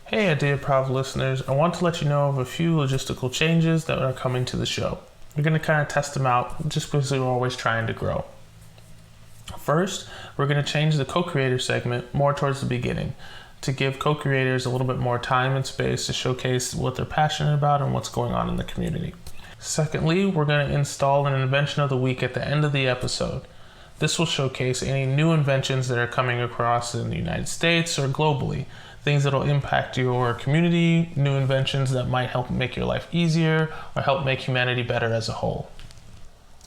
Hey, Idea Prov listeners, I want to let you know of a few logistical changes that are coming to the show. We're going to kind of test them out just because we're always trying to grow. First, we're going to change the co-creator segment more towards the beginning to give co-creators a little bit more time and space to showcase what they're passionate about and what's going on in the community. Secondly, we're going to install an invention of the week at the end of the episode. This will showcase any new inventions that are coming across in the United States or globally, things that will impact your community, new inventions that might help make your life easier or help make humanity better as a whole.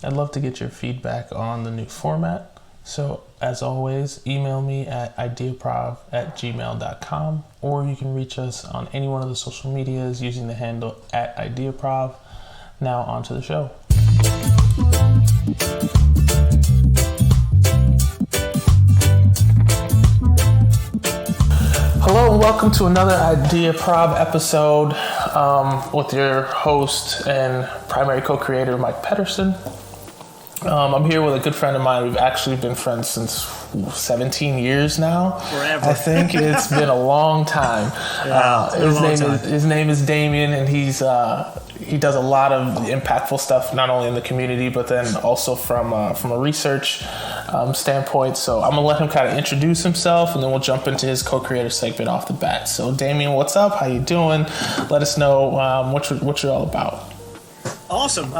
I'd love to get your feedback on the new format. So as always, email me at ideaprov@gmail.com, or you can reach us on any one of the social medias using the handle @ideaprov. Now on to the show. Hello and welcome to another Idea Prov episode with your host and primary co-creator, Mike Pedersen. I'm here with a good friend of mine. We've actually been friends since 17 years now. Forever. I think it's been a long time. His name is Damian, and he does a lot of impactful stuff, not only in the community, but then also from a research standpoint. So I'm going to let him kind of introduce himself, and then we'll jump into his co-creator segment off the bat. So Damian, what's up? How you doing? Let us know what you're all about. Awesome.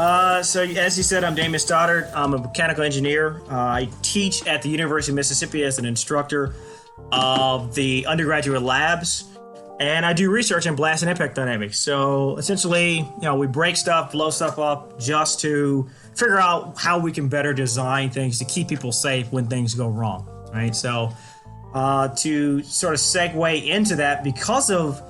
So as you said, I'm Damian Stoddard. I'm a mechanical engineer. I teach at the University of Mississippi as an instructor of the undergraduate labs, and I do research in blast and impact dynamics. So essentially, we break stuff, blow stuff up just to figure out how we can better design things to keep people safe when things go wrong, right? So to sort of segue into that, because of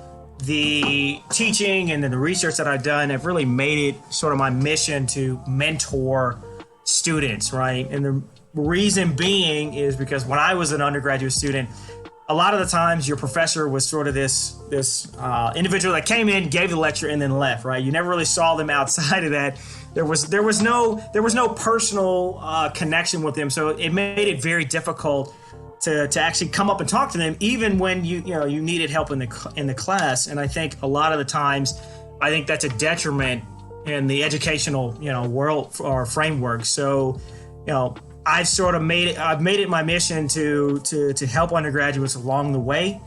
the teaching and then the research that I've done, I've really made it sort of my mission to mentor students, right? And the reason being is because when I was an undergraduate student, a lot of the times your professor was sort of this individual that came in, gave the lecture, and then left, right? You never really saw them outside of that. There was no personal connection with them, so it made it very difficult to actually come up and talk to them, even when you needed help in the class. And I think a lot of the times, I think that's a detriment in the educational world or framework. So I've made it my mission to help undergraduates along the way,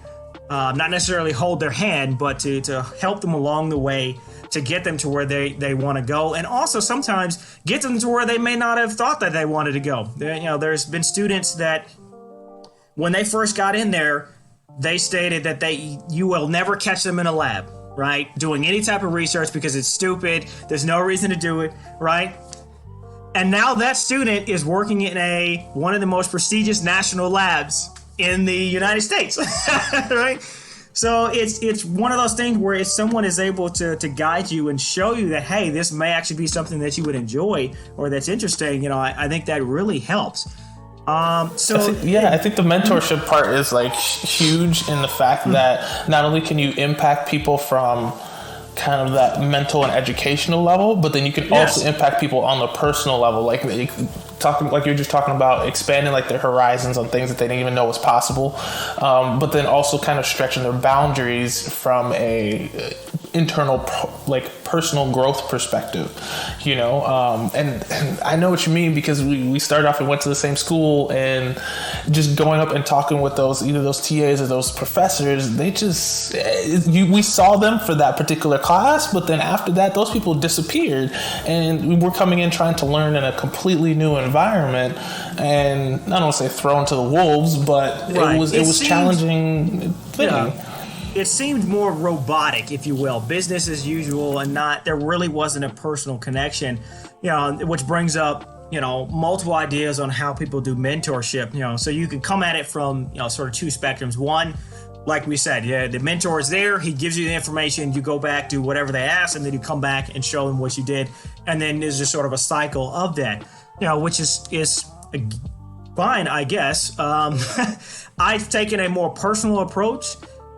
not necessarily hold their hand, but to help them along the way to get them to where they want to go, and also sometimes get them to where they may not have thought that they wanted to go. There's been students that, when they first got in there, they stated that you will never catch them in a lab, right? Doing any type of research because it's stupid. There's no reason to do it, right? And now that student is working in one of the most prestigious national labs in the United States, right? So it's one of those things where if someone is able to guide you and show you that, hey, this may actually be something that you would enjoy or that's interesting, I think that really helps. I think the mentorship part is like huge in the fact that not only can you impact people from kind of that mental and educational level, but then you can also impact people on the personal level, like you're just talking about expanding like their horizons on things that they didn't even know was possible, but then also kind of stretching their boundaries from a internal personal growth perspective, and I know what you mean, because we started off and went to the same school, and just going up and talking with either those TAs or those professors, we saw them for that particular class, but then after that those people disappeared, and we're coming in trying to learn in a completely new environment, and I don't want to say thrown to the wolves, but right. it was challenging thing. Yeah. It seemed more robotic, if you will, business as usual, and there really wasn't a personal connection, which brings up, multiple ideas on how people do mentorship, so you can come at it from, sort of two spectrums. One, like we said, the mentor is there, he gives you the information, you go back, do whatever they ask, and then you come back and show them what you did, and then there's just sort of a cycle of that, which is fine, I guess. I've taken a more personal approach.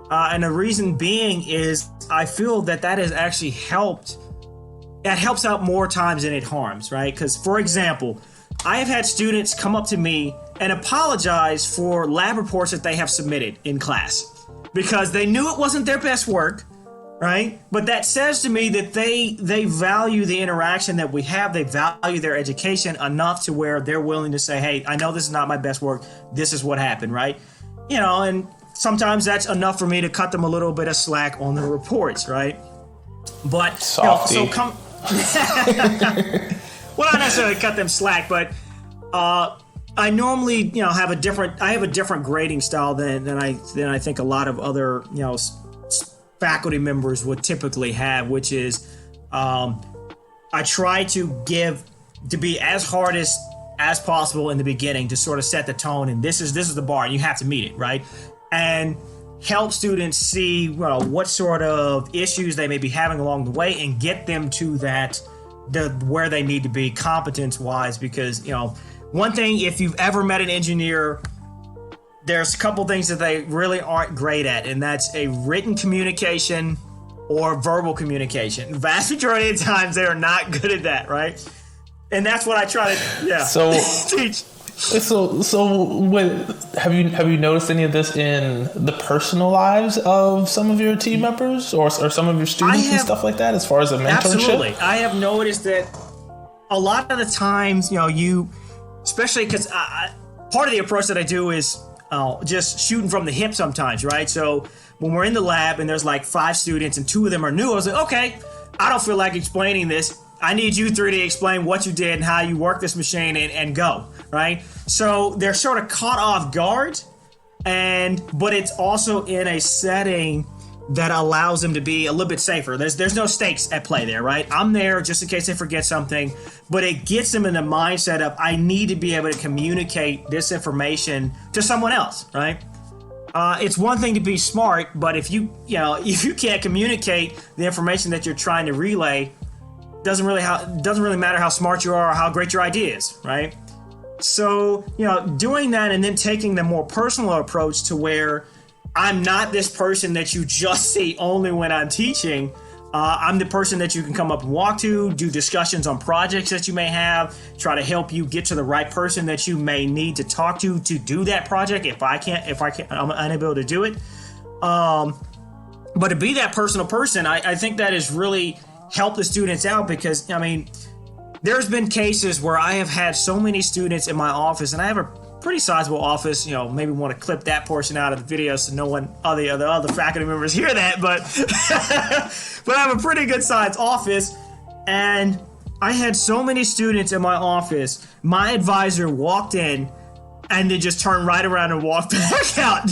And the reason being is I feel that has actually helped. That helps out more times than it harms, right? Because, for example, I have had students come up to me and apologize for lab reports that they have submitted in class. because they knew it wasn't their best work, right? But that says to me that they value the interaction that we have. They value their education enough to where they're willing to say, hey, I know this is not my best work. This is what happened, right? You know, and sometimes that's enough for me to cut them a little bit of slack on the reports, right? But Softy. Well, not necessarily cut them slack, but I normally, have a different grading style than I think a lot of other, faculty members would typically have, which is I try to be as hard as possible in the beginning to sort of set the tone, and this is the bar, and you have to meet it, right? And help students see what sort of issues they may be having along the way, and get them to where they need to be competence-wise. Because one thing, if you've ever met an engineer, there's a couple things that they really aren't great at, and that's a written communication or verbal communication. The vast majority of times, they are not good at that, right? And that's what I try to teach. Have you noticed any of this in the personal lives of some of your team members or some of your students and stuff like that, as far as a mentorship? Absolutely. I have noticed that a lot of the times, especially because part of the approach that I do is just shooting from the hip sometimes, right? So when we're in the lab and there's like 5 students and 2 of them are new, I was like, okay, I don't feel like explaining this. I need you 3 to explain what you did and how you work this machine and go, right? So they're sort of caught off guard, but it's also in a setting that allows them to be a little bit safer. There's no stakes at play there, right? I'm there just in case they forget something, but it gets them in the mindset of, I need to be able to communicate this information to someone else, right? It's one thing to be smart, but if you can't communicate the information that you're trying to relay, doesn't really matter how smart you are or how great your idea is, right? So, doing that and then taking the more personal approach to where I'm not this person that you just see only when I'm teaching. I'm the person that you can come up and walk to, do discussions on projects that you may have, try to help you get to the right person that you may need to talk to do that project if I'm unable to do it. But to be that personal person, I think that is really help the students out, because there's been cases where I have had so many students in my office, and I have a pretty sizable office. Maybe want to clip that portion out of the video so no one other faculty members hear that, but but I have a pretty good sized office, and I had so many students in my office. My advisor walked in and they just turned right around and walked back out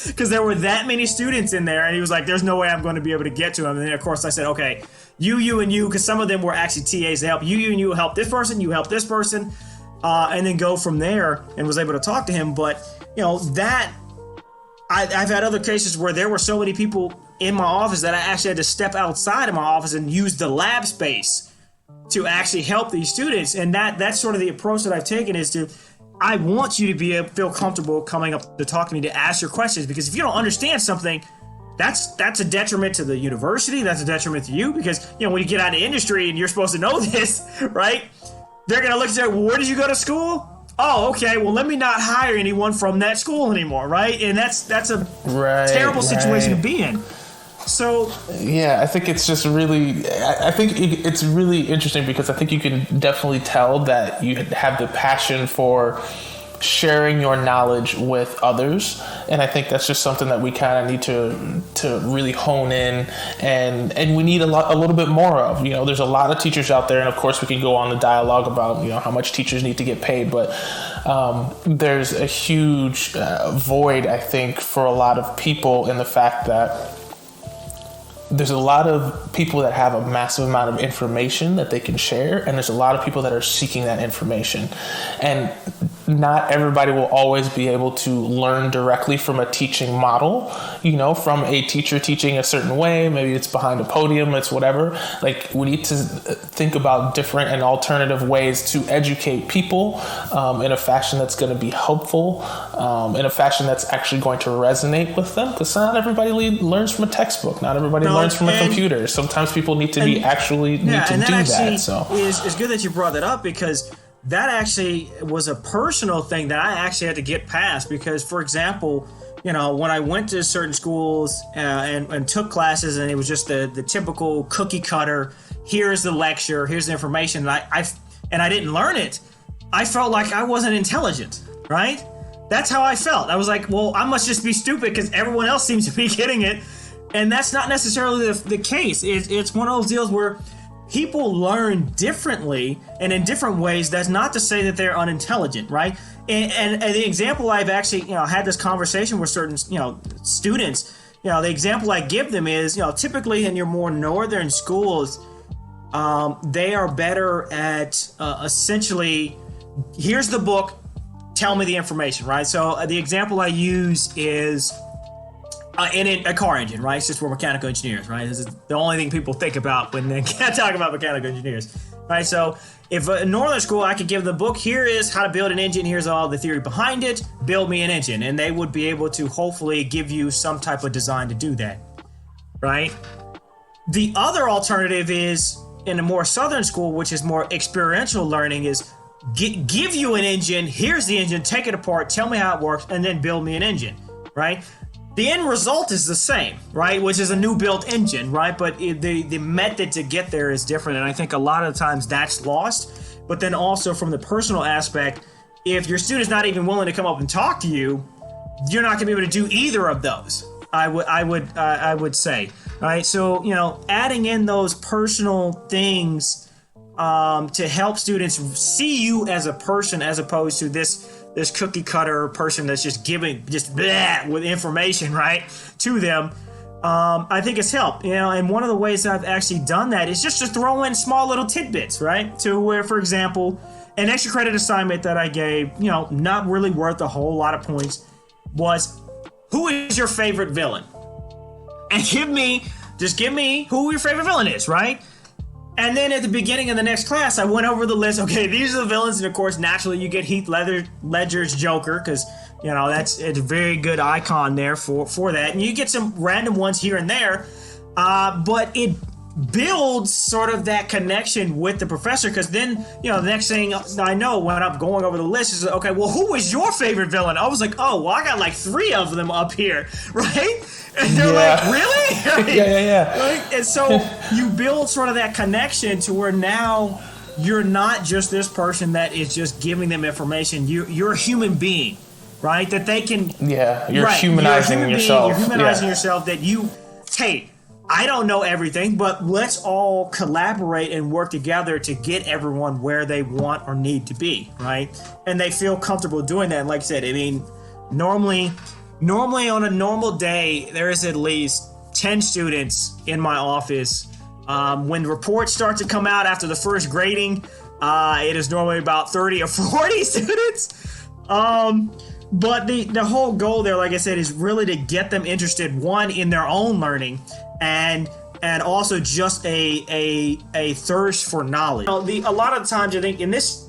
because there were that many students in there, and he was like, there's no way I'm going to be able to get to him. And then of course I said, okay, you and you, because some of them were actually TAs to help you and you help this person, you help this person, and then go from there, and was able to talk to him. But that I've had other cases where there were so many people in my office that I actually had to step outside of my office and use the lab space to actually help these students. And that's sort of the approach that I've taken, is I want you to feel comfortable coming up to talk to me, to ask your questions, because if you don't understand something, that's a detriment to the university. That's a detriment to you, because when you get out of industry and you're supposed to know this, right? They're gonna look and say, well, where did you go to school? Oh, okay. Well, let me not hire anyone from that school anymore, right? And that's a terrible situation to be in. So yeah, I think it's just really, I think it's really interesting, because I think you can definitely tell that you have the passion for sharing your knowledge with others, and I think that's just something that we kind of need to really hone in, and we need a little bit more of. There's a lot of teachers out there, and of course we can go on the dialogue about how much teachers need to get paid, but there's a huge void, I think, for a lot of people, in the fact that there's a lot of people that have a massive amount of information that they can share, and there's a lot of people that are seeking that information. And not everybody will always be able to learn directly from a teaching model, from a teacher teaching a certain way. Maybe it's behind a podium, it's whatever. Like, we need to think about different and alternative ways to educate people in a fashion that's going to be helpful, in a fashion that's actually going to resonate with them, because not everybody learns from a textbook. Not everybody learns from a computer. Sometimes people need to do that. So it's good that you brought that up, because that actually was a personal thing that I actually had to get past. Because, for example, when I went to certain schools and took classes, and it was just the typical cookie cutter, here's the lecture, here's the information, and I didn't learn it, I felt like I wasn't intelligent, right? That's how I felt. I was like, well, I must just be stupid because everyone else seems to be getting it. And that's not necessarily the case. It's one of those deals where people learn differently and in different ways. That's not to say that they're unintelligent, right? And the example I've actually, had this conversation with certain, students, the example I give them is, typically in your more northern schools, they are better at essentially, here's the book, tell me the information, right? So the example I use is in a car engine, right? Since we're mechanical engineers, right? This is the only thing people think about when they talk about mechanical engineers, right? So if a northern school, I could give them the book, here is how to build an engine, here's all the theory behind it, build me an engine. And they would be able to hopefully give you some type of design to do that, right? The other alternative is in a more southern school, which is more experiential learning, is give you an engine, here's the engine, take it apart, tell me how it works, and then build me an engine, right? The end result is the same, right? Which is a new built engine, right? But the method to get there is different. And I think a lot of times that's lost. But then also from the personal aspect, if your student's not even willing to come up and talk to you, you're not gonna be able to do either of those. I would say, right? So, adding in those personal things to help students see you as a person, as opposed to this cookie cutter person that's just giving with information, right, to them, I think it's helped. And one of the ways I've actually done that is just to throw in small little tidbits, right? To where, for example, an extra credit assignment that I gave, not really worth a whole lot of points, was who is your favorite villain? And give me who your favorite villain is, right? And then at the beginning of the next class, I went over the list. Okay, these are the villains, and of course, naturally, you get Heath Ledger's Joker because it's a very good icon there for that, and you get some random ones here and there, but it builds sort of that connection with the professor, because then the next thing I know when I'm going over the list is, okay, well, who was your favorite villain? I was like, oh, well, I got like 3 of them up here, right? And they're like, really? Yeah. Right? And so you build sort of that connection to where now you're not just this person that is just giving them information. You're a human being, right? That they can... Yeah, you're humanizing yourself. You're humanizing yourself that hey, I don't know everything, but let's all collaborate and work together to get everyone where they want or need to be, right? And they feel comfortable doing that. And like I said, I mean, normally on a normal day, there is at least 10 students in my office. When reports start to come out after the first grading, it is normally about 30 or 40 students. But the whole goal there, like I said, is really to get them interested, one, in their own learning, and also just a thirst for knowledge. A lot of times, I think, in this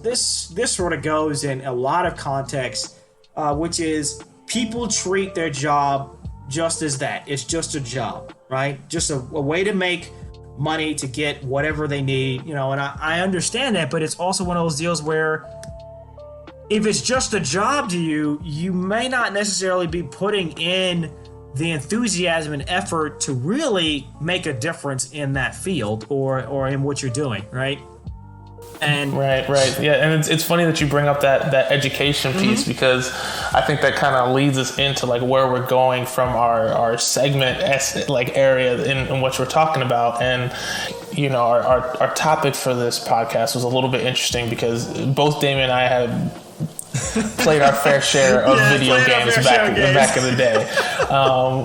sort of goes in a lot of contexts, which is people treat their job just as that. It's just a job, right? Just a way to make money to get whatever they need, and I understand that, but it's also one of those deals where if it's just a job to you, you may not necessarily be putting in the enthusiasm and effort to really make a difference in that field or in what you're doing, right? And right, yeah, and it's funny that you bring up that education piece, because I think that kind of leads us into like where we're going from our segment area in what we're talking about. And our topic for this podcast was a little bit interesting because both Damian and I had played our fair share of video games back in the day.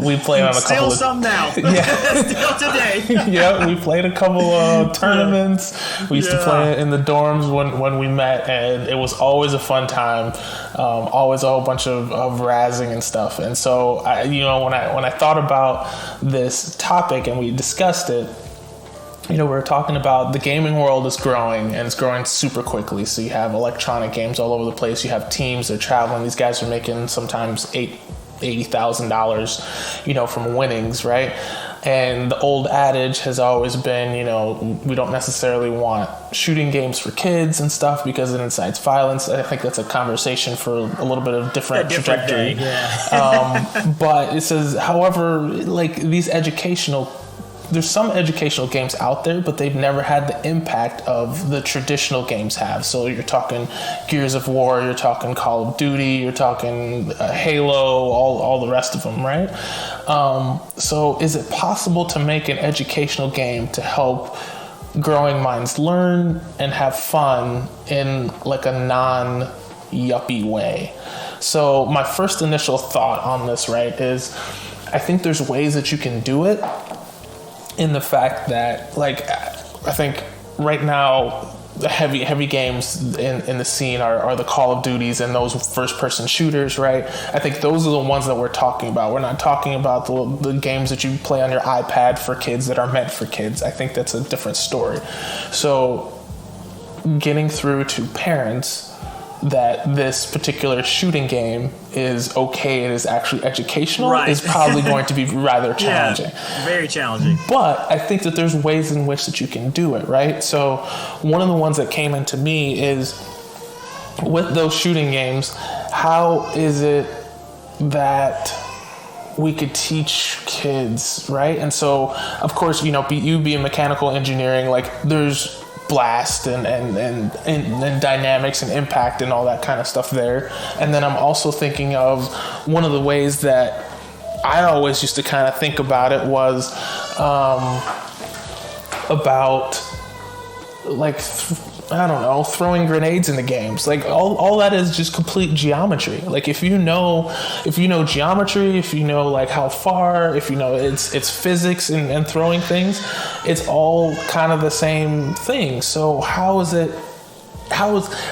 We played on a couple of... Still some now. Yeah. Still today. Yeah, we played a couple of tournaments. We used to play it in the dorms when we met, and it was always a fun time. Always a whole bunch of razzing and stuff. And so, when I thought about this topic and we discussed it, we're talking about the gaming world is growing, and it's growing super quickly. So you have electronic games all over the place. You have teams that are traveling. These guys are making sometimes $80,000, from winnings, right? And the old adage has always been, we don't necessarily want shooting games for kids and stuff because it incites violence. I think that's a conversation for a little bit of different trajectory. But it says, however, like there's some educational games out there, but they've never had the impact of the traditional games have. So you're talking Gears of War, you're talking Call of Duty, you're talking Halo, all the rest of them, right? So is it possible to make an educational game to help growing minds learn and have fun in like a non-yuppie way? So my first initial thought on this, right, is I think there's ways that you can do it, in the fact that, like, I think right now the heavy games in the scene are the Call of Duties and those first person shooters, right? I think those are the ones that we're talking about. We're not talking about the games that you play on your iPad for kids that are meant for kids. I think that's a different story. So getting through to parents that this particular shooting game is okay, it is actually educational, is probably going to be rather challenging. Yeah, very challenging. But I think that there's ways in which that you can do it, right? So one of the ones that came into me is with those shooting games, how is it that we could teach kids, right? And so, of course, you being mechanical engineering, like there's blast and dynamics and impact and all that kind of stuff there. And then I'm also thinking of one of the ways that I always used to kind of think about it was about like throwing grenades into games. Like all that is just complete geometry. Like if you know geometry, if you know like how far, if you know it's physics and throwing things, it's all kind of the same thing. So I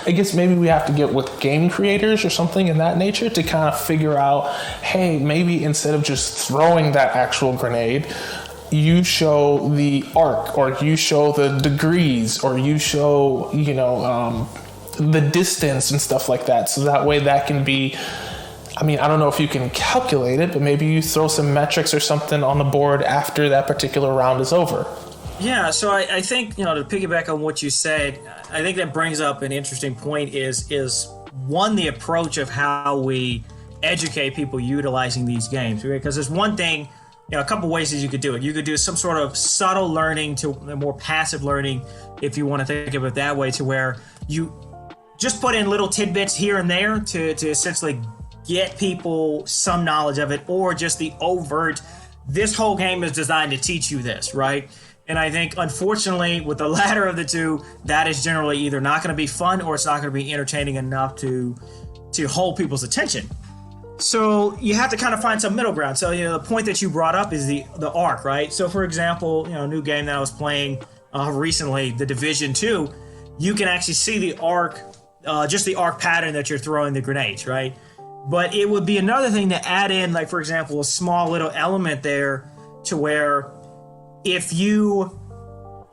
guess maybe we have to get with game creators or something in that nature to kind of figure out, hey, maybe instead of just throwing that actual grenade, you show the arc, or you show the degrees, or you show, the distance and stuff like that. So that way that can be, I don't know if you can calculate it, but maybe you throw some metrics or something on the board after that particular round is over. Yeah, so I think, to piggyback on what you said, I think that brings up an interesting point is one, the approach of how we educate people utilizing these games. Because there's one thing, a couple ways that you could do it. You could do some sort of subtle learning to more passive learning, if you want to think of it that way, to where you just put in little tidbits here and there to essentially get people some knowledge of it, or just the overt, this whole game is designed to teach you this, right? And I think, unfortunately, with the latter of the two, that is generally either not going to be fun or it's not going to be entertaining enough to hold people's attention. So you have to kind of find some middle ground. So, the point that you brought up is the arc, right? So, for example, a new game that I was playing recently, The Division 2, you can actually see the arc, just the arc pattern that you're throwing the grenades, right? But it would be another thing to add in, like, for example, a small little element there to where if you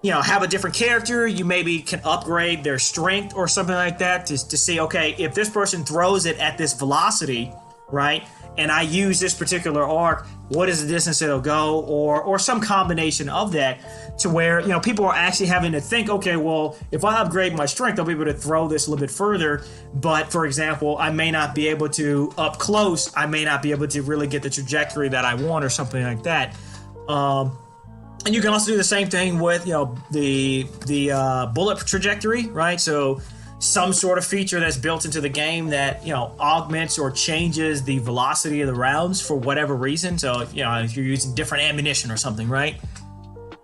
have a different character, you maybe can upgrade their strength or something like that to see, okay, if this person throws it at this velocity, right, and I use this particular arc, what is the distance it'll go, or some combination of that, to where people are actually having to think, okay, well, if I upgrade my strength, I'll be able to throw this a little bit further. But for example, I may not be able to up close. I may not be able to really get the trajectory that I want, or something like that. And you can also do the same thing with the bullet trajectory, right? So some sort of feature that's built into the game that augments or changes the velocity of the rounds for whatever reason. So if you're using different ammunition or something, right?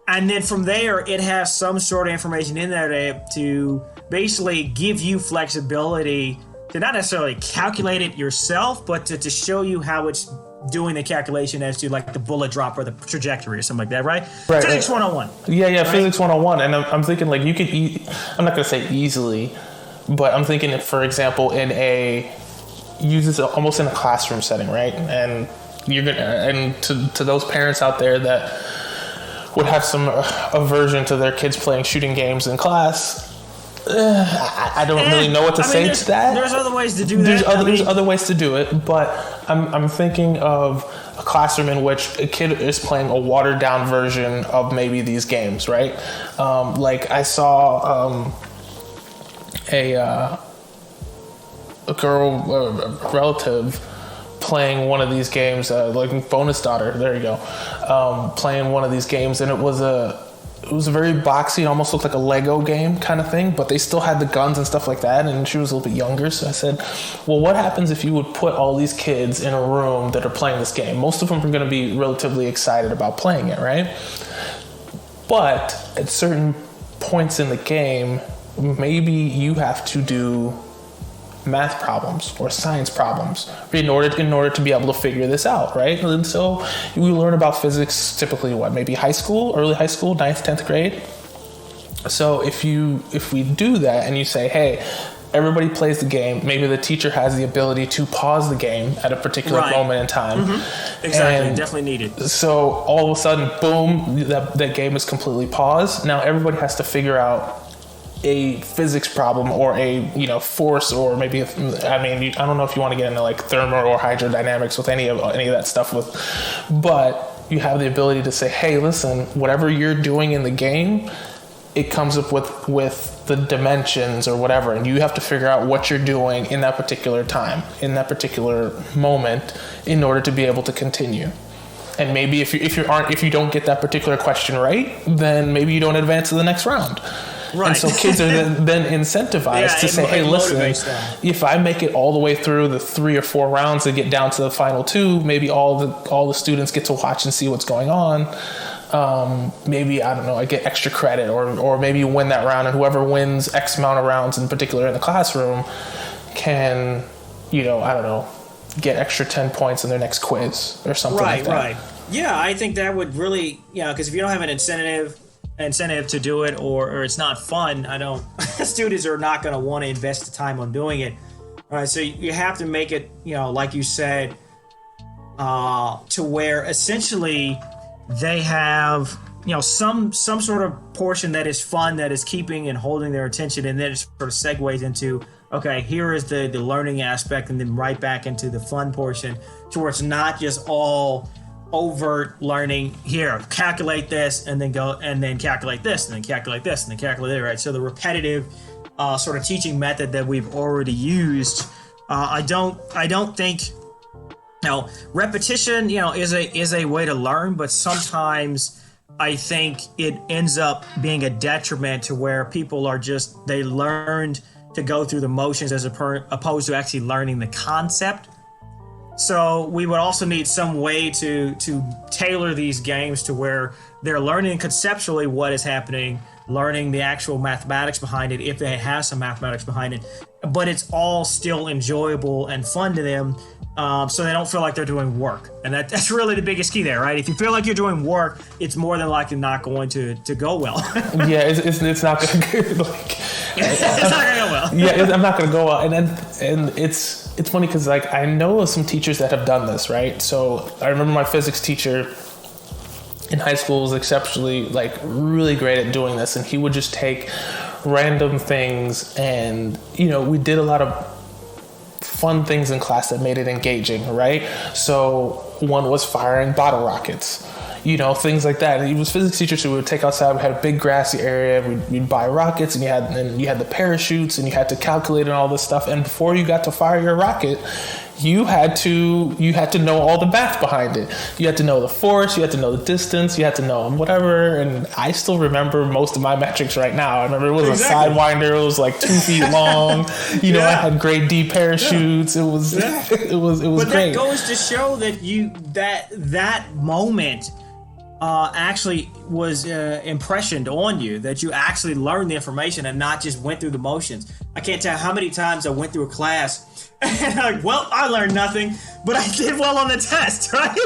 And then from there, it has some sort of information in there to basically give you flexibility to not necessarily calculate it yourself, but to show you how it's doing the calculation as to like the bullet drop or the trajectory or something like that, right? Physics 101. Yeah, right? Physics 101. And I'm thinking like you could, I'm not going to say easily, but I'm thinking, for example, use this almost in a classroom setting, right? And you're gonna, and to those parents out there that would have some aversion to their kids playing shooting games in class, I don't really know what to say to that. There's other ways to do that. There's other ways to do it, but I'm thinking of a classroom in which a kid is playing a watered down version of maybe these games, right? Like I saw a girl, a relative, playing one of these games, like bonus daughter. There you go, playing one of these games, and it was a very boxy, it almost looked like a Lego game kind of thing, but they still had the guns and stuff like that, and she was a little bit younger. So I said, well, what happens if you would put all these kids in a room that are playing this game? Most of them are going to be relatively excited about playing it, right? But at certain points in the game, maybe you have to do math problems or science problems in order to be able to figure this out, right? And so we learn about physics typically maybe early high school, 9th, 10th grade. So if we do that and you say, hey, everybody plays the game, maybe the teacher has the ability to pause the game at a particular moment in time. Mm-hmm. Exactly, and definitely needed. So all of a sudden, boom, that game is completely paused. Now everybody has to figure out a physics problem or a force, or maybe I don't know if you want to get into like thermo or hydrodynamics with any of that stuff but you have the ability to say, hey, listen, whatever you're doing in the game, it comes up with the dimensions or whatever, and you have to figure out what you're doing in that particular time, in that particular moment, in order to be able to continue. And maybe if you don't get that particular question right, then maybe you don't advance to the next round. Right. And so kids are then incentivized to say, hey, listen, if I make it all the way through the 3 or 4 rounds and get down to the final 2, maybe all the students get to watch and see what's going on. Maybe, I don't know, I get extra credit, or maybe you win that round, and whoever wins X amount of rounds in particular in the classroom can, I don't know, get extra 10 points in their next quiz or something like that. Right. Yeah, I think that would really, because if you don't have an incentive to do it, or it's not fun, students are not going to want to invest the time on doing it. All right, so you have to make it, like you said, to where essentially they have, some sort of portion that is fun, that is keeping and holding their attention, and then it sort of segues into, okay, here is the learning aspect, and then right back into the fun portion, to where it's not just all overt learning. Here, calculate this, and then go, and then calculate this, and then calculate this, and then calculate it, right? So the repetitive sort of teaching method that we've already used, I don't think, repetition, is a way to learn, but sometimes I think it ends up being a detriment to where people are they learned to go through the motions as opposed to actually learning the concept. So we would also need some way to tailor these games to where they're learning conceptually what is happening, learning the actual mathematics behind it, if they have some mathematics behind it, but it's all still enjoyable and fun to them, so they don't feel like they're doing work. And that's really the biggest key there, right? If you feel like you're doing work, it's more than likely not going to go well. Yeah, it's not going to go it's not going to go well. Yeah, I'm not going to go well. And it's funny because I know of some teachers that have done this, right? So I remember my physics teacher in high school was exceptionally really great at doing this, and he would just take random things, and we did a lot of fun things in class that made it engaging, right? So one was firing bottle rockets, things like that. And he was physics teacher, so we would take outside. We had a big grassy area. We'd buy rockets, and you had the parachutes, and you had to calculate and all this stuff. And before you got to fire your rocket, you had to know all the math behind it. You had to know the force, you had to know the distance, you had to know whatever. And I still remember most of my metrics right now. I remember it was a sidewinder. It was 2 feet long. I had grade D parachutes. It was it was but great. That goes to show that that moment actually was impressioned on you, that you actually learned the information and not just went through the motions. I can't tell how many times I went through a class and I learned nothing, but I did well on the test, right?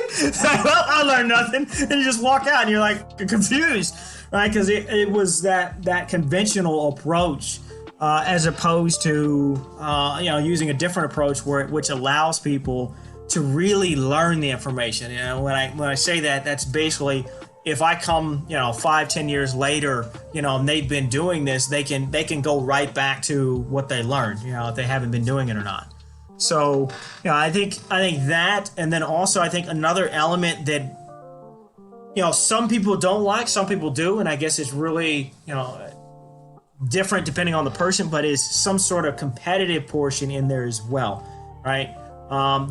I learned nothing, and you just walk out and you're confused, right? Because it was that conventional approach, as opposed to using a different approach which allows people to really learn the information. When I say that, that's basically if I come, 5-10 years later, and they've been doing this, they can go right back to what they learned, if they haven't been doing it or not. So, I think that, and then also I think another element that, some people don't like, some people do, and I guess it's really, different depending on the person, but is some sort of competitive portion in there as well, right?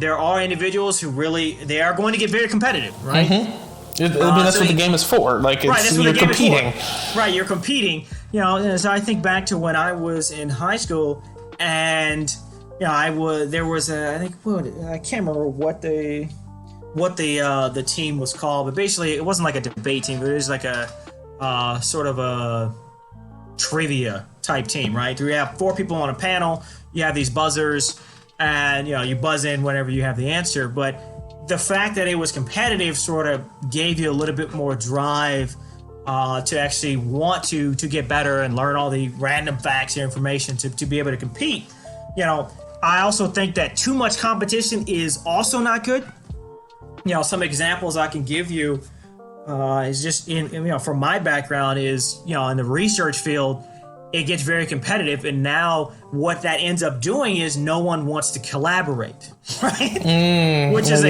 There are individuals who they are going to get very competitive, right? Mm-hmm. That's what the game is for. Like, you're competing. Right, you're competing. And so I think back to when I was in high school, and I can't remember what the team was called, but basically it wasn't like a debate team, but it was like a sort of a trivia type team, right? You have 4 people on a panel, you have these buzzers, and you buzz in whenever you have the answer. But the fact that it was competitive sort of gave you a little bit more drive to actually want to get better and learn all the random facts or information to be able to compete. I also think that too much competition is also not good. Some examples I can give you is just from my background is, in the research field, it gets very competitive, and now what that ends up doing is no one wants to collaborate, right? Which is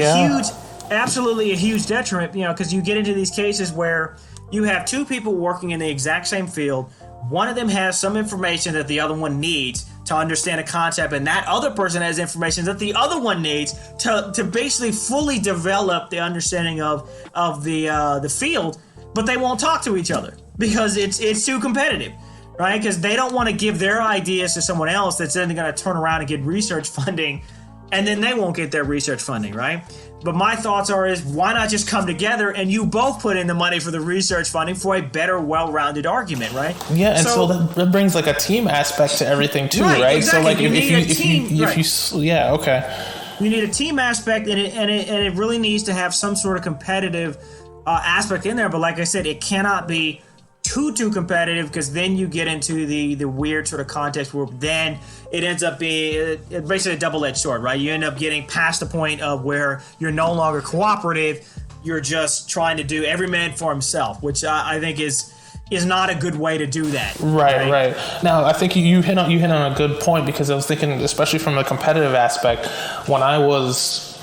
absolutely a huge detriment, because you get into these cases where you have 2 people working in the exact same field. One of them has some information that the other one needs to understand a concept, and that other person has information that the other one needs to basically fully develop the understanding of the field, but they won't talk to each other because it's too competitive. Right, because they don't want to give their ideas to someone else that's then going to turn around and get research funding, and then they won't get their research funding, right? But my thoughts is why not just come together and you both put in the money for the research funding for a better, well-rounded argument, right? Yeah, and so that brings like a team aspect to everything too, right? Exactly. So like you need a team aspect, and it really needs to have some sort of competitive aspect in there. But like I said, it cannot be too competitive, because then you get into the weird sort of context where then it ends up being basically a double-edged sword, right? You end up getting past the point of where you're no longer cooperative, you're just trying to do every man for himself, which I think is not a good way to do that. Right. Now, I think you hit on a good point, because I was thinking, especially from a competitive aspect, when I was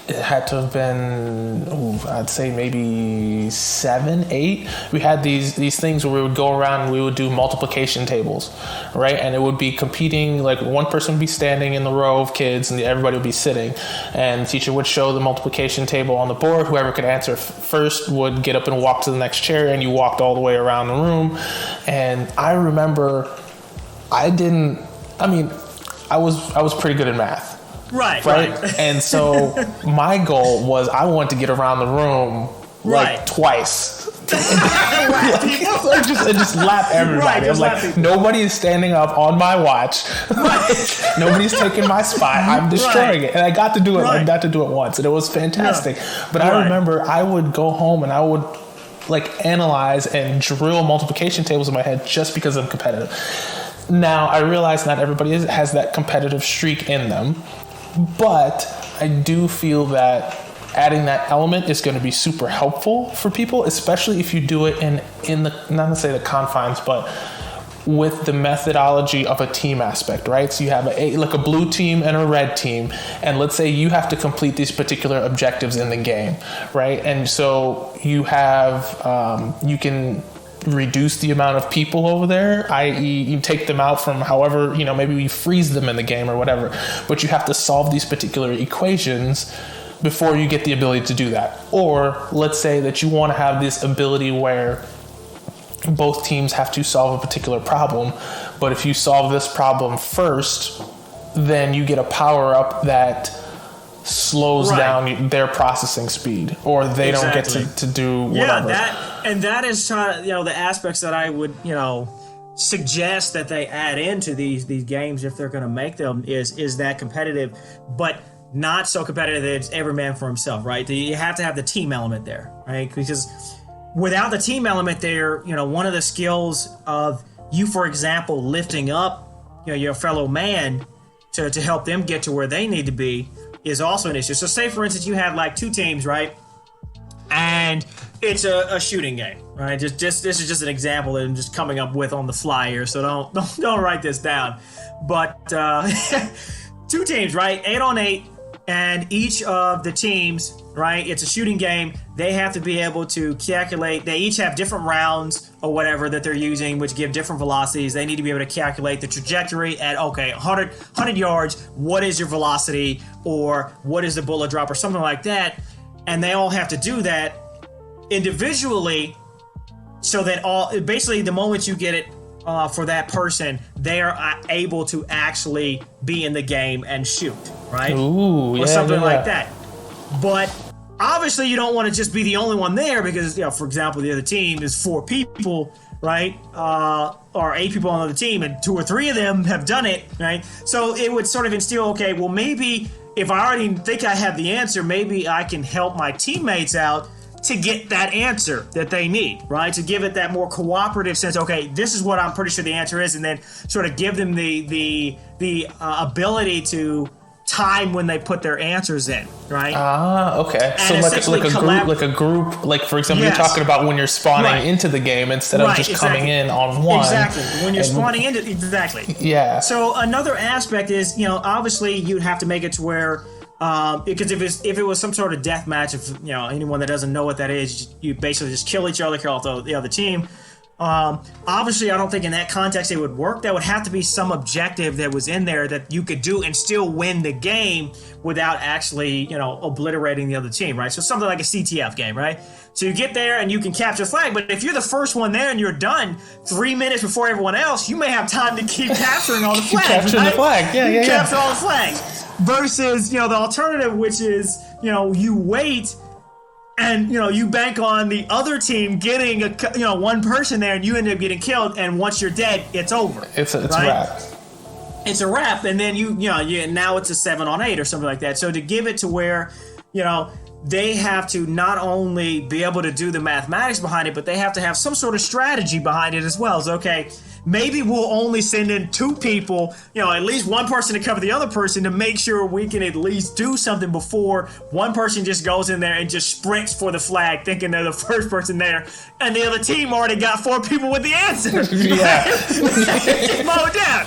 it had to have been, I'd say maybe 7, 8. We had these things where we would go around and we would do multiplication tables, right? And it would be competing, like one person would be standing in the row of kids and everybody would be sitting. And the teacher would show the multiplication table on the board. Whoever could answer first would get up and walk to the next chair, and you walked all the way around the room. And I remember I was pretty good at math. Right. And so my goal was I wanted to get around the room twice. just lap everybody. I'm like, nobody is standing up on my watch. Nobody's taking my spot. I'm destroying it. And I got to do it. I got to do it once, and it was fantastic. Yeah. But I remember I would go home and I would analyze and drill multiplication tables in my head just because I'm competitive. Now I realize not everybody has that competitive streak in them. But I do feel that adding that element is going to be super helpful for people, especially if you do it in the, not to say the confines, but with the methodology of a team aspect, right? So you have a blue team and a red team, and let's say you have to complete these particular objectives in the game, right? And so you have, you can reduce the amount of people over there, i.e. you take them out from however, maybe you freeze them in the game or whatever, but you have to solve these particular equations before you get the ability to do that. Or let's say that you want to have this ability where both teams have to solve a particular problem, but if you solve this problem first, then you get a power up that slows down their processing speed, or they don't get to do whatever. That is the aspects that I would suggest that they add into these games if they're going to make them is that competitive, but not so competitive that it's every man for himself, right? You have to have the team element there, right? Because without the team element there, one of the skills of you, for example, lifting up your fellow man to help them get to where they need to be is also an issue. So say, for instance, you have 2 teams, right? And and it's a shooting game, right? Just this is just an example that I'm just coming up with on the fly here, so don't write this down. But 2 teams, right? 8 on 8, and each of the teams, right? It's a shooting game. They have to be able to calculate. They each have different rounds or whatever that they're using, which give different velocities. They need to be able to calculate the trajectory at 100 yards. What is your velocity, or what is the bullet drop, or something like that? And they all have to do that individually, so that basically the moment you get it for that person, they are able to actually be in the game and shoot, right? Ooh, or something like that. But obviously, you don't want to just be the only one there, because, for example, the other team is 4 people, right? Or 8 people on the other team, and 2 or 3 of them have done it, right? So it would sort of instill, okay, well, maybe if I already think I have the answer, maybe I can help my teammates out to get that answer that they need, right? To give it that more cooperative sense. Okay, this is what I'm pretty sure the answer is, and then sort of give them the ability to time when they put their answers in, right? Okay. And So like a group, like, for example, Yes. you're talking about when you're spawning Right. into the game instead of just coming in on one. Exactly. When you're spawning into exactly. Yeah. So another aspect is, obviously you'd have to make it to where, because if it was some sort of death match, if anyone that doesn't know what that is, you basically just kill each other, kill off the other team. Obviously, I don't think in that context it would work. There would have to be some objective that was in there that you could do and still win the game without actually, obliterating the other team, right? So something like a CTF game, right? So you get there and you can capture the flag, but if you're the first one there and you're done 3 minutes before everyone else, you may have time to keep capturing all the flags. Capturing the flag, yeah. Capture all the flags. Versus, the alternative, which is, you wait. And, you bank on the other team getting one person there, and you end up getting killed. And once you're dead, it's over. It's right? a wrap. It's a wrap. And then now it's a 7 on 8 or something like that. So to give it to where, they have to not only be able to do the mathematics behind it, but they have to have some sort of strategy behind it as well. So, okay, maybe we'll only send in 2 people, at least one person to cover the other person, to make sure we can at least do something before one person just goes in there and just sprints for the flag thinking they're the first person there, and the other team already got 4 people with the answer. Yeah. Get mowed down.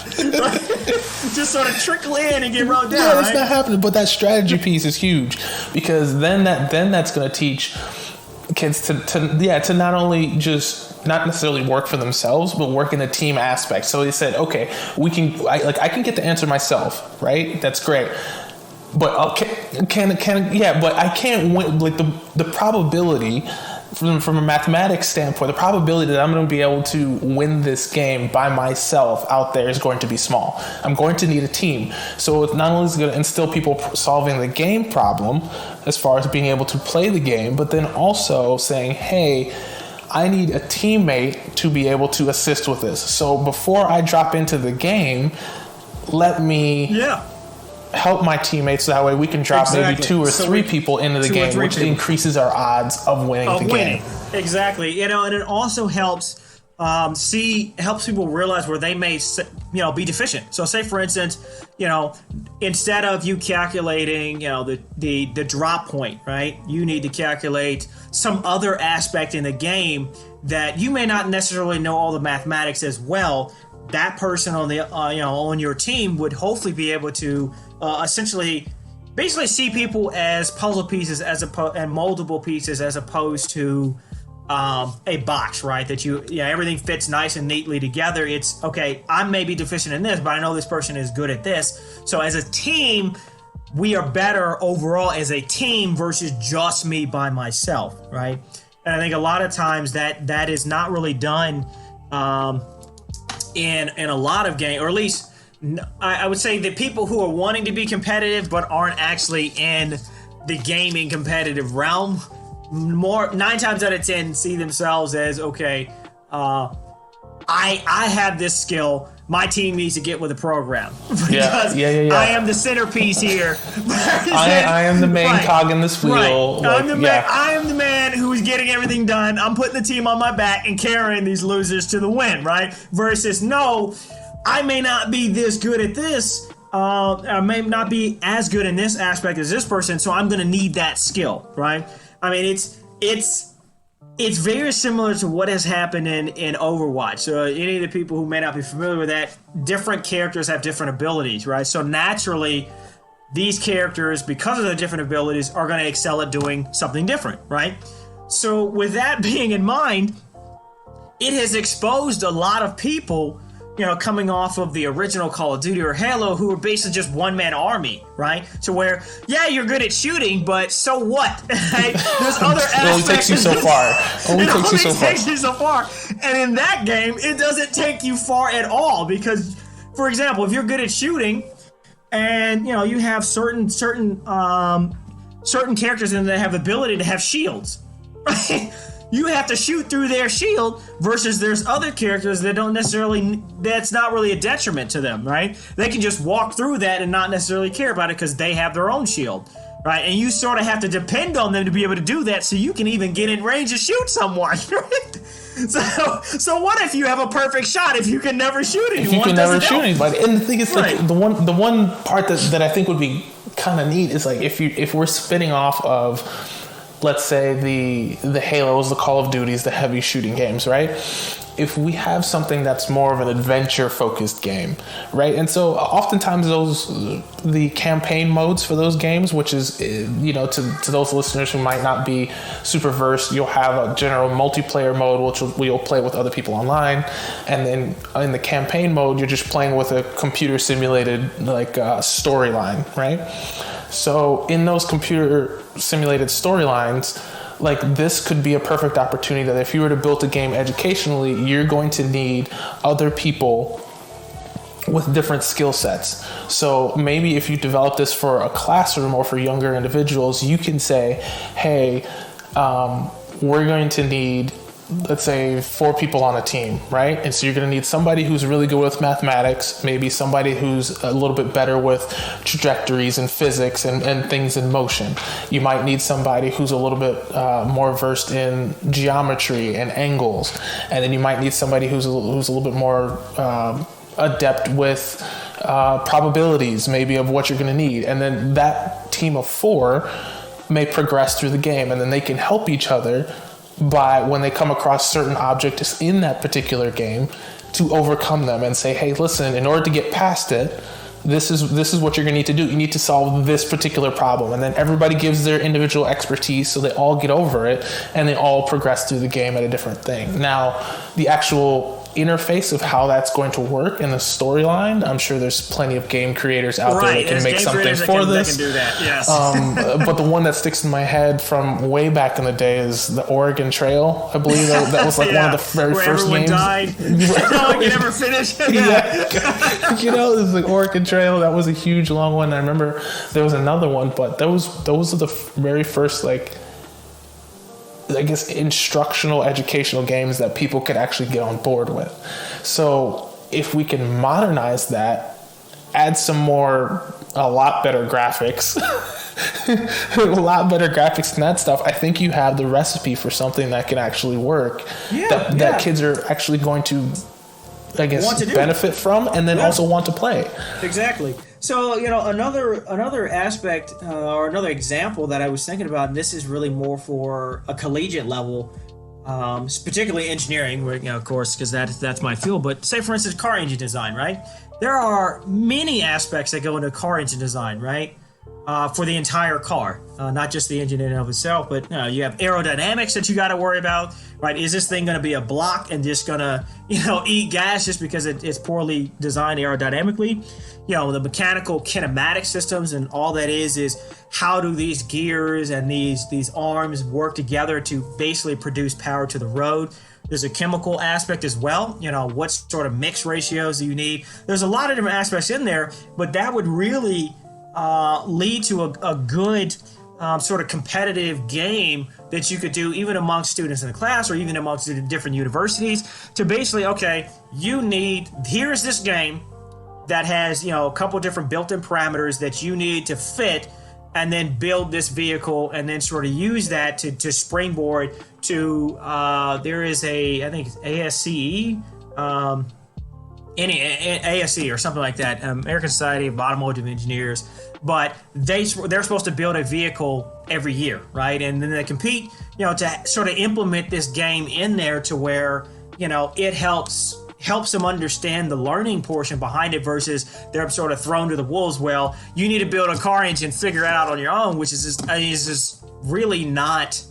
Just sort of trickle in and get mowed down. Yeah, that's not happening. But that strategy piece is huge, because then that's going to teach kids to not only just not necessarily work for themselves, but work in a team aspect. So they said, okay, I can get the answer myself, right? That's great. But but I can't win. Like the probability from a mathematics standpoint, the probability that I'm going to be able to win this game by myself out there is going to be small. I'm going to need a team. So it not only is going to instill people solving the game problem as far as being able to play the game, but then also saying, hey, I need a teammate to be able to assist with this. So before I drop into the game, let me help my teammates, so that way we can drop maybe 2 or 3 people into the game, which increases our odds of winning the game. Exactly. And it also helps helps people realize where they may be deficient. So say, for instance, instead of you calculating the drop point, right, you need to calculate some other aspect in the game that you may not necessarily know all the mathematics as well. That person on the on your team would hopefully be able to basically see people as puzzle pieces and moldable pieces, as opposed to a box, right? That everything fits nice and neatly together. It's okay, I may be deficient in this, but I know this person is good at this. So as a team, we are better overall as a team versus just me by myself, right? And I think a lot of times that is not really done in a lot of games, or at least I would say the people who are wanting to be competitive but aren't actually in the gaming competitive realm, 9 times out of 10 see themselves as, okay, I have this skill. My team needs to get with the program because I am the centerpiece here. I am the main cog in this wheel. Right. I am the man who is getting everything done. I'm putting the team on my back and carrying these losers to the win, right? Versus, no, I may not be this good at this. I may not be as good in this aspect as this person, so I'm going to need that skill, right? I mean, it's It's very similar to what has happened in Overwatch. So any of the people who may not be familiar with that, different characters have different abilities, right? So naturally, these characters, because of their different abilities, are going to excel at doing something different, right? So with that being in mind, it has exposed a lot of people, coming off of the original Call of Duty or Halo, who were basically just one-man army, right? So where, yeah, you're good at shooting, but so what? Right? There's other aspects. It only takes you so far. Only takes you so far. And in that game, it doesn't take you far at all because, for example, if you're good at shooting, and you have certain characters in that have the ability to have shields, right? You have to shoot through their shield versus there's other characters that don't necessarily, that's not really a detriment to them, right? They can just walk through that and not necessarily care about it because they have their own shield, right? And you sort of have to depend on them to be able to do that so you can even get in range to shoot someone, right? So what if you have a perfect shot if you can never shoot anyone? If you can never shoot anybody. And the thing is, right. like, the one part that I think would be kind of neat is like if we're spinning off of, let's say the Halos, the Call of Duties, the heavy shooting games, right? If we have something that's more of an adventure-focused game, right? And so oftentimes the campaign modes for those games, which is, to those listeners who might not be super versed, you'll have a general multiplayer mode, which we'll play with other people online. And then in the campaign mode, you're just playing with a computer-simulated, storyline, right? So in those computer simulated storylines, like this could be a perfect opportunity that if you were to build a game educationally, you're going to need other people with different skill sets. So maybe if you develop this for a classroom or for younger individuals, you can say, hey, we're going to need, let's say, 4 people on a team, right? And so you're going to need somebody who's really good with mathematics, maybe somebody who's a little bit better with trajectories and physics and things in motion. You might need somebody who's a little bit more versed in geometry and angles. And then you might need somebody who's a little bit more adept with probabilities, maybe, of what you're going to need. And then that team of 4 may progress through the game, and then they can help each other by when they come across certain objects in that particular game to overcome them and say, hey, listen, in order to get past it, this is what you're going to need to do. You need to solve this particular problem. And then everybody gives their individual expertise so they all get over it and they all progress through the game at a different thing. Now, the actual interface of how that's going to work in the storyline, I'm sure there's plenty of game creators out there that can make something for this. That can do that, yes. But the one that sticks in my head from way back in the day is the Oregon Trail. I believe that was like one of the very first games. Died. No one can ever finish. Yeah. It was the Oregon Trail. That was a huge long one. I remember there was another one, but those are the very first, instructional, educational games that people could actually get on board with. So if we can modernize that, add a lot better graphics, a lot better graphics and that stuff, I think you have the recipe for something that can actually work, that kids are actually going to, benefit from and then also want to play. Exactly. So, another aspect or another example that I was thinking about, and this is really more for a collegiate level, particularly engineering, where, of course, because that's my field. But say, for instance, car engine design, right? There are many aspects that go into car engine design, right? For the entire car, not just the engine in and of itself, but you have aerodynamics that you got to worry about, right? Is this thing going to be a block and just going to, eat gas just because it's poorly designed aerodynamically? The mechanical kinematic systems, and all that is how do these gears and these arms work together to basically produce power to the road? There's a chemical aspect as well. What sort of mix ratios do you need? There's a lot of different aspects in there, but that would really lead to a good sort of competitive game that you could do even amongst students in the class or even amongst different universities to basically, here's this game that has, a couple different built-in parameters that you need to fit, and then build this vehicle and then sort of use that to springboard to, there is I think it's ASCE, any ASE or something like that, American Society of Automotive Engineers, but they're supposed to build a vehicle every year, right? And then they compete, to sort of implement this game in there to where, it helps them understand the learning portion behind it versus they're sort of thrown to the wolves. Well, you need to build a car engine, figure it out on your own, which is just really not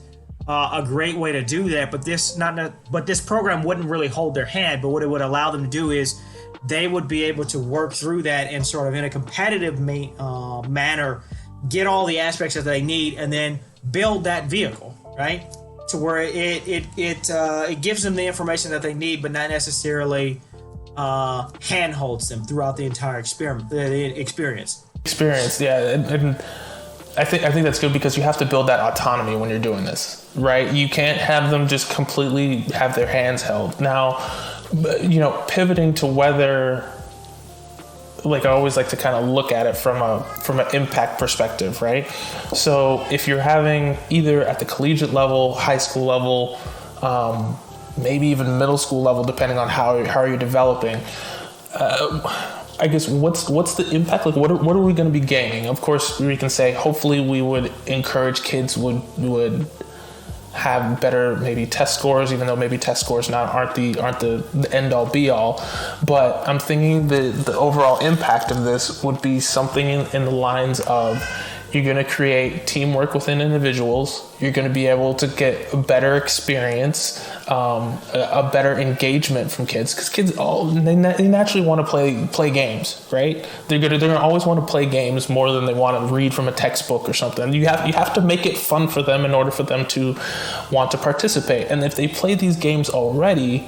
a great way to do that. But this program wouldn't really hold their hand. But what it would allow them to do is they would be able to work through that and sort of in a competitive manner, get all the aspects that they need, and then build that vehicle, right? To where it gives them the information that they need, but not necessarily handholds them throughout the entire experience. Yeah, and I think that's good because you have to build that autonomy when you're doing this, right? You can't have them just completely have their hands held. Now, pivoting to whether, like I always like to kind of look at it from an impact perspective, right? So if you're having either at the collegiate level, high school level, maybe even middle school level, depending on how you're developing, I guess what's the impact? Like what are we going to be gaining? Of course, we can say hopefully we would encourage kids would have better maybe test scores, even though maybe test scores aren't the end all be all. But I'm thinking the overall impact of this would be something in the lines of you're going to create teamwork within individuals. You're going to be able to get a better experience, a better engagement from kids, because kids they naturally want to play games, right? They're gonna always want to play games more than they want to read from a textbook or something. You have to make it fun for them in order for them to want to participate. And if they play these games already,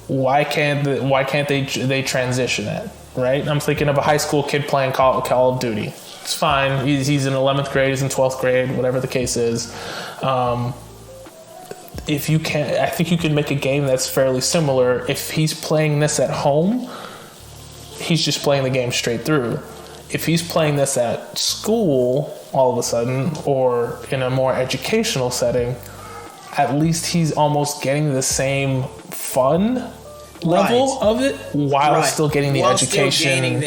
why can't they transition it, right? I'm thinking of a high school kid playing Call of Duty. It's fine. He's in 11th grade, he's in 12th grade, whatever the case is. If you can, I think you can make a game that's fairly similar. If he's playing this at home, he's just playing the game straight through. If he's playing this at school all of a sudden, or in a more educational setting, at least he's almost getting the same fun level of it while still getting the education,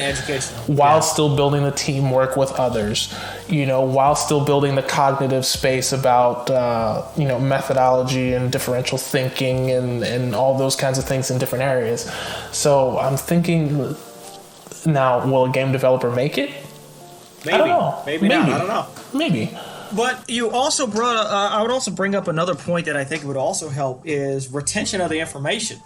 while still building the teamwork with others, while still building the cognitive space about methodology and differential thinking and all those kinds of things in different areas. So I'm thinking, now, will a game developer make it? Maybe. I don't know. Maybe not. I don't know. Maybe. But you also brought I would also bring up another point that I think would also help is retention of the information.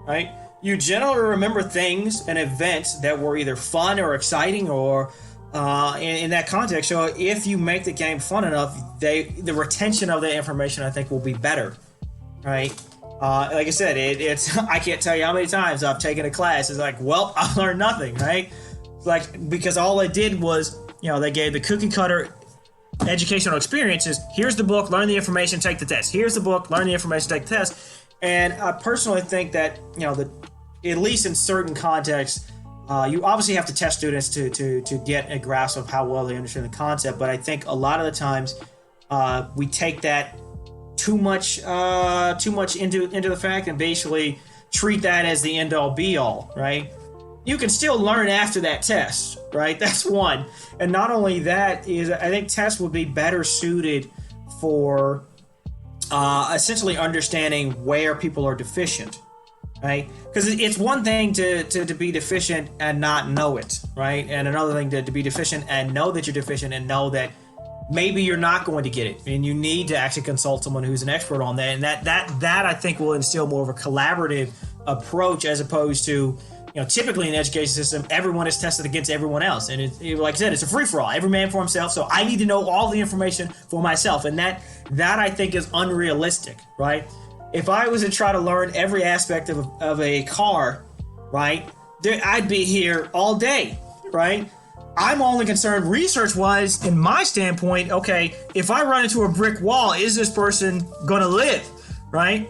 Right? You generally remember things and events that were either fun or exciting or in that context. So if you make the game fun enough, the retention of the information, I think, will be better. Right? Like I said, it's I can't tell you how many times I've taken a class. It's like, well, I learned nothing. Right? Like, because all it did was, they gave the cookie cutter educational experiences. Here's the book, learn the information, take the test. Here's the book, learn the information, take the test. And I personally think that, at least in certain contexts, you obviously have to test students to get a grasp of how well they understand the concept. But I think a lot of the times we take that too much into the fact and basically treat that as the end all be all, right? You can still learn after that test, right? That's one. And not only that is, I think tests would be better suited for essentially understanding where people are deficient, right? Because it's one thing to be deficient and not know it, right? And another thing to be deficient and know that you're deficient and know that maybe you're not going to get it and you need to actually consult someone who's an expert on that. And that I think will instill more of a collaborative approach as opposed to, typically in the education system, everyone is tested against everyone else. And like I said, it's a free-for-all, every man for himself. So I need to know all the information for myself. And that I think is unrealistic, right? If I was to try to learn every aspect of a car, right, I'd be here all day, right? I'm only concerned research-wise, in my standpoint, okay, if I run into a brick wall, is this person going to live, right?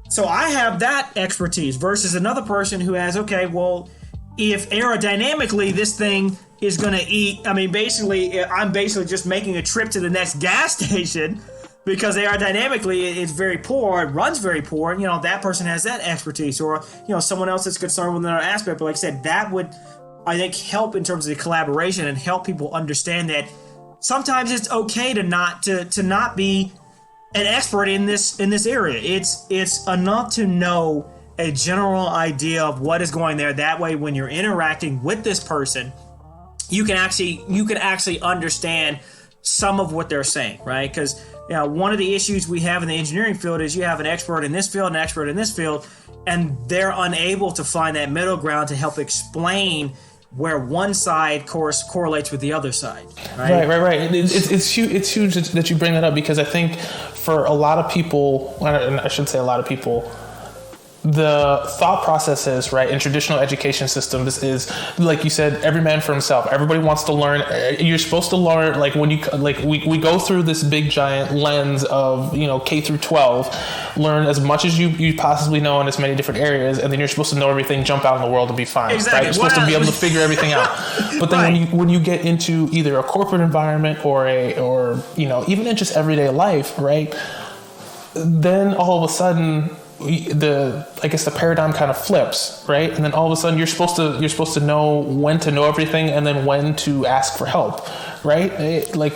So I have that expertise versus another person who has, okay, well, if aerodynamically this thing is going to eat, I'm basically just making a trip to the next gas station, because they are dynamically, it's very poor, it runs very poor, and that person has that expertise, or someone else that's concerned with another aspect. But like I said, that would, I think, help in terms of the collaboration and help people understand that sometimes it's okay to not be an expert in this area. It's enough to know a general idea of what is going there. That way, when you're interacting with this person, you can actually understand some of what they're saying, right? Because one of the issues we have in the engineering field is you have an expert in this field, an expert in this field, and they're unable to find that middle ground to help explain where one side correlates with the other side. Right. It's huge that you bring that up, because I think for a lot of people, and I should say a lot of people, the thought process is, right, in traditional education systems is, like you said, every man for himself. Everybody wants to learn. You're supposed to learn, like when you, like we go through this big giant lens of, K through 12, learn as much as you possibly know in as many different areas, and then you're supposed to know everything, jump out in the world and be fine. Exactly. Right? You're supposed to be able to figure everything out. But then when you get into either a corporate environment or even in just everyday life, right, then all of a sudden the paradigm kind of flips, right? And then all of a sudden you're supposed to know when to know everything and then when to ask for help, right? Like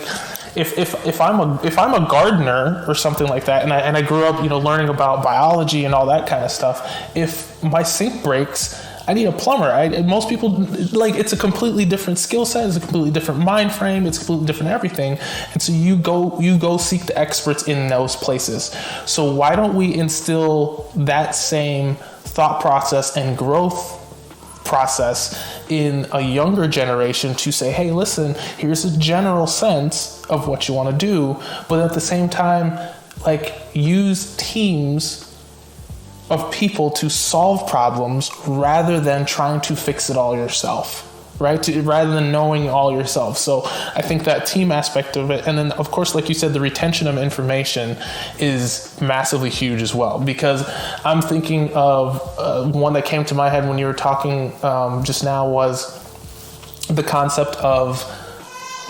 if I'm a gardener or something like that, and I grew up learning about biology and all that kind of stuff, if my sink breaks, I need a plumber. Most people, like, it's a completely different skill set. It's a completely different mind frame. It's completely different everything. And so you go seek the experts in those places. So why don't we instill that same thought process and growth process in a younger generation to say, hey, listen, here's a general sense of what you want to do, but at the same time, like, use teams of people to solve problems rather than trying to fix it all yourself, right? Rather than knowing all yourself. So I think that team aspect of it, and then of course, like you said, the retention of information is massively huge as well, because I'm thinking of one that came to my head when you were talking just now was the concept of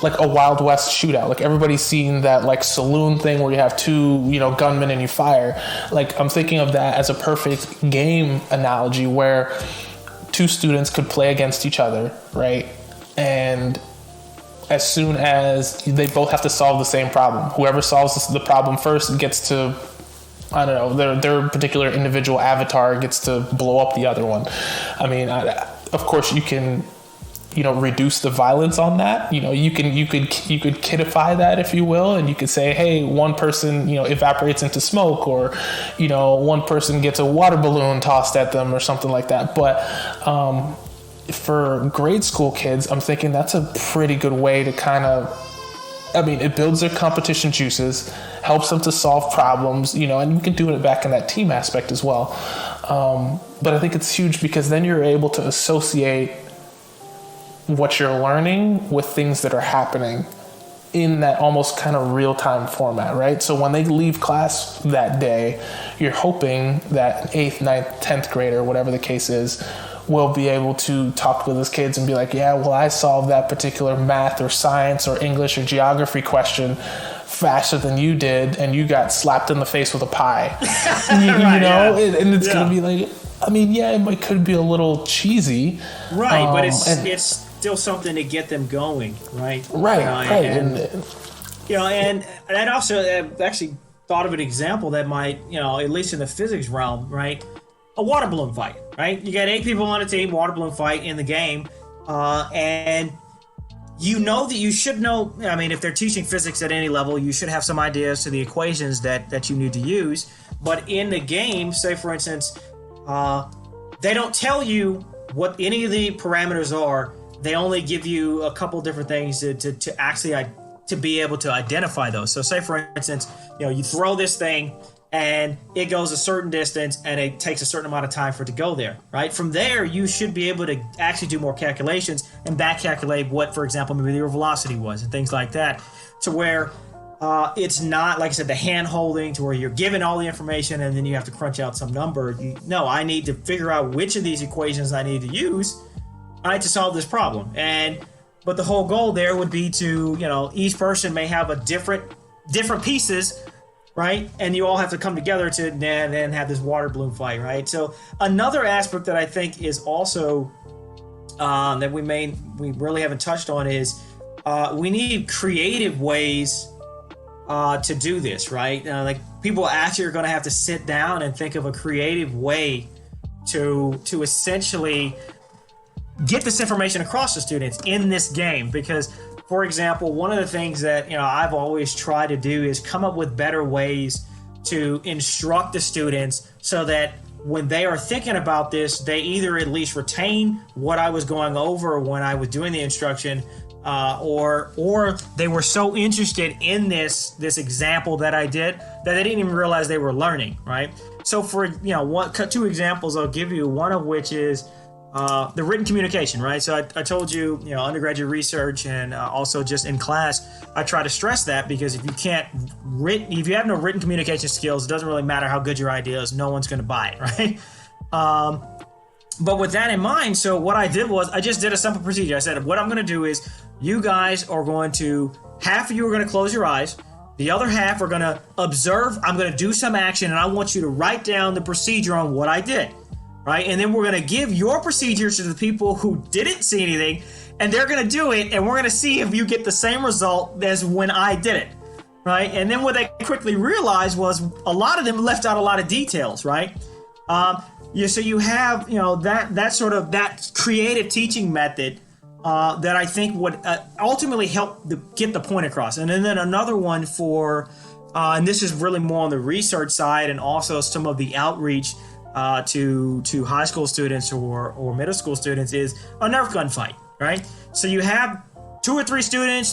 like a Wild West shootout. Like, everybody's seen that like saloon thing where you have two, gunmen and you fire. Like, I'm thinking of that as a perfect game analogy where two students could play against each other, right? And as soon as they both have to solve the same problem, whoever solves the problem first gets to, I don't know, their particular individual avatar gets to blow up the other one. I mean, of course you can reduce the violence on that. You could kidify that, if you will, and you could say, hey, one person, evaporates into smoke, or, one person gets a water balloon tossed at them or something like that. But for grade school kids, I'm thinking that's a pretty good way to it builds their competition juices, helps them to solve problems, and you can do it back in that team aspect as well. But I think it's huge because then you're able to associate what you're learning with things that are happening in that almost kind of real-time format, right? So when they leave class that day, you're hoping that 8th, 9th, 10th grader, whatever the case is, will be able to talk with his kids and be like, yeah, well, I solved that particular math or science or English or geography question faster than you did, and you got slapped in the face with a pie. And it's going to be like, it could be a little cheesy. Right, but it's still something to get them going, right? Right. And I also actually thought of an example that might, at least in the physics realm, right? A water balloon fight, right? You got 8 people on a team, water balloon fight in the game, and that you should know. If they're teaching physics at any level, you should have some ideas to the equations that you need to use. But in the game, say for instance, they don't tell you what any of the parameters are. They only give you a couple different things to actually to be able to identify those. So say for instance, you throw this thing and it goes a certain distance and it takes a certain amount of time for it to go there, right? From there, you should be able to actually do more calculations and back calculate what, for example, maybe your velocity was and things like that, to where it's not, like I said, the hand holding to where you're given all the information and then you have to crunch out some number. I need to figure out which of these equations I need to use to solve this problem. But the whole goal there would be to, each person may have a different pieces right? And you all have to come together to then have this water balloon fight, right? So another aspect that I think is also that we really haven't touched on is we need creative ways to do this, right? Like people actually are going to have to sit down and think of a creative way to essentially get this information across to students in this game. Because, for example, one of the things that I've always tried to do is come up with better ways to instruct the students so that when they are thinking about this, they either at least retain what I was going over when I was doing the instruction, or they were so interested in this example that I did that they didn't even realize they were learning, right? So for two examples I'll give you, one of which is the written communication, right? So I told you, undergraduate research and also just in class, I try to stress that because if you have no written communication skills, it doesn't really matter how good your idea is. No one's going to buy it, right? But with that in mind, so what I did was I just did a simple procedure. I said, what I'm going to do is you guys are going to, half of you are going to close your eyes. The other half are going to observe. I'm going to do some action and I want you to write down the procedure on what I did. Right? And then we're going to give your procedures to the people who didn't see anything, and they're going to do it, and we're going to see if you get the same result as when I did it. Right? And then what they quickly realized was a lot of them left out a lot of details, right? So you have, that creative teaching method that I think would ultimately help get the point across. And then another one for, and this is really more on the research side and also some of the outreach to high school students or middle school students is a Nerf gun fight, right? So you have 3 or 4 students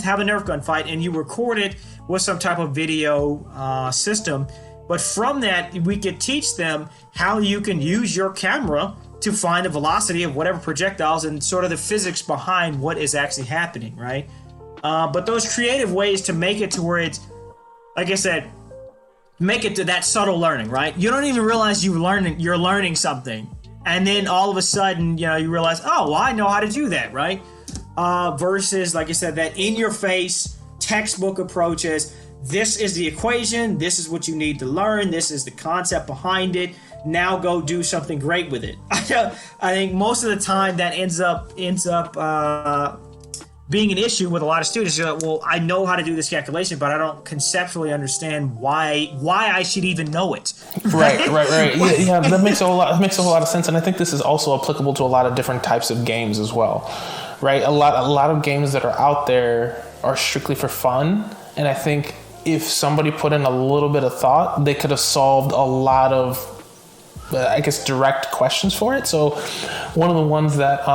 have a Nerf gun fight and you record it with some type of video system. But from that, we could teach them how you can use your camera to find the velocity of whatever projectiles and sort of the physics behind what is actually happening, right? But those creative ways to make it to where it's, like I said, make it to that subtle learning, right? You don't even realize you're learning something. And then all of a sudden, you realize, oh, well, I know how to do that, right? Versus, like I said, that in-your-face textbook approaches. This is the equation. This is what you need to learn. This is the concept behind it. Now go do something great with it. I think most of the time that ends up being an issue with a lot of students. You're like, well, I know how to do this calculation, but I don't conceptually understand why I should even know it. Right. Yeah, that makes a whole lot of sense, and I think this is also applicable to a lot of different types of games as well, right? A lot of games that are out there are strictly for fun, and I think if somebody put in a little bit of thought, they could have solved a lot of, direct questions for it. So one of the ones that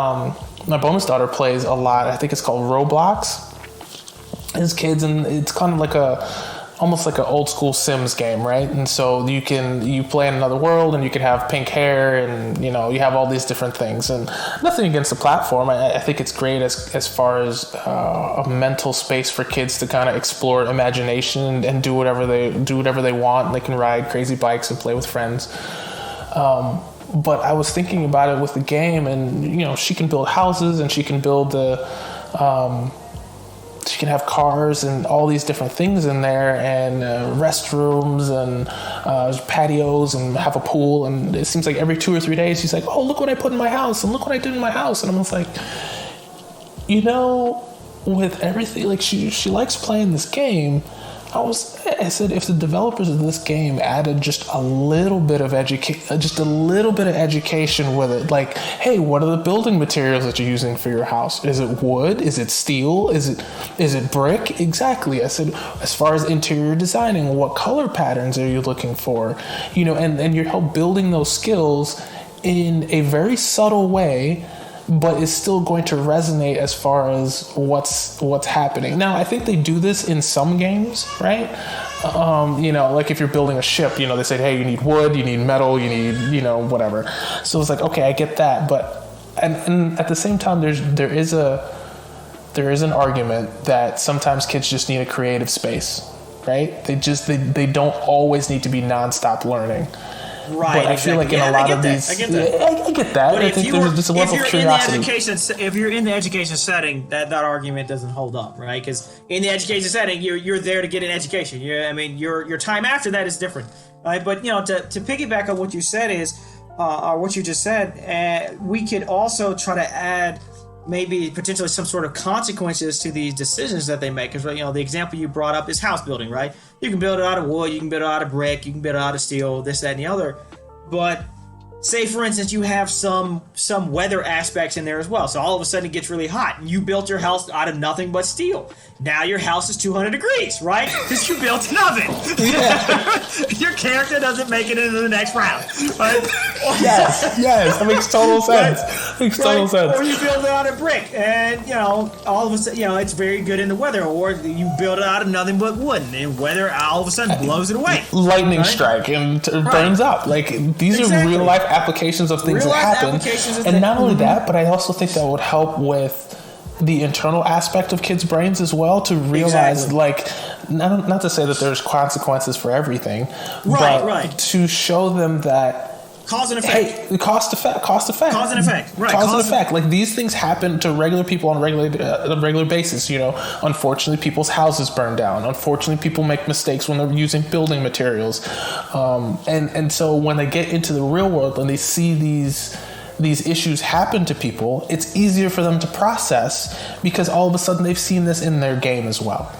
my bonus daughter plays a lot, I think it's called Roblox, as kids, and it's kind of almost like an old school Sims game, right? And so you play in another world and you can have pink hair and, you have all these different things. And nothing against the platform. I think it's great as far as a mental space for kids to kind of explore imagination and do whatever they want. And they can ride crazy bikes and play with friends. But I was thinking about it with the game, and she can build houses and she can build she can have cars and all these different things in there, and restrooms and patios, and have a pool. And it seems like every 2 or 3 days she's like, oh, look what I put in my house, and look what I did in my house. And I'm just like, with everything, like she likes playing this game. I said, if the developers of this game added just a little bit of education with it, like, hey, what are the building materials that you're using for your house? Is it wood? Is it steel? Is it brick? Exactly. I said, as far as interior designing, what color patterns are you looking for? And you're help building those skills in a very subtle way, but it's still going to resonate as far as what's happening. Now, I think they do this in some games, right? Like if you're building a ship, they say, hey, you need wood, you need metal, you need, whatever. So it's like, okay, I get that. But, and at the same time, there is an argument that sometimes kids just need a creative space, right? They don't always need to be nonstop learning. Right, But I feel like in a lot of these, I get that. But I think there's just a level of curiosity. If you're in the education setting, that argument doesn't hold up, right? Because in the education setting, you're there to get an education. Your time after that is different, right? But to piggyback on what you said or what you just said, we could also try to add maybe potentially some sort of consequences to these decisions that they make. Because the example you brought up is house building, right? You can build it out of wood, you can build it out of brick, you can build it out of steel, this, that, and the other. But say, for instance, you have some weather aspects in there as well. So all of a sudden it gets really hot, and you built your house out of nothing but steel. Now your house is 200 degrees, right? Because you built an oven. Your character doesn't make it into the next round, right? Yes, that makes total sense. Or you build it out of brick, and all of a sudden, it's very good in the weather. Or you build it out of nothing but wood, and weather all of a sudden blows it away. Lightning strike and burns up. Like these are real life applications of things that happen. And not only that, but I also think that would help with the internal aspect of kids' brains as well, to realize not to say that there's consequences for everything, but to show them that cause and effect. Hey, cause and effect. Like these things happen to regular people on a regular basis. Unfortunately, people's houses burn down. Unfortunately, people make mistakes when they're using building materials, and so when they get into the real world and they see these issues happen to people, it's easier for them to process because all of a sudden they've seen this in their game as well.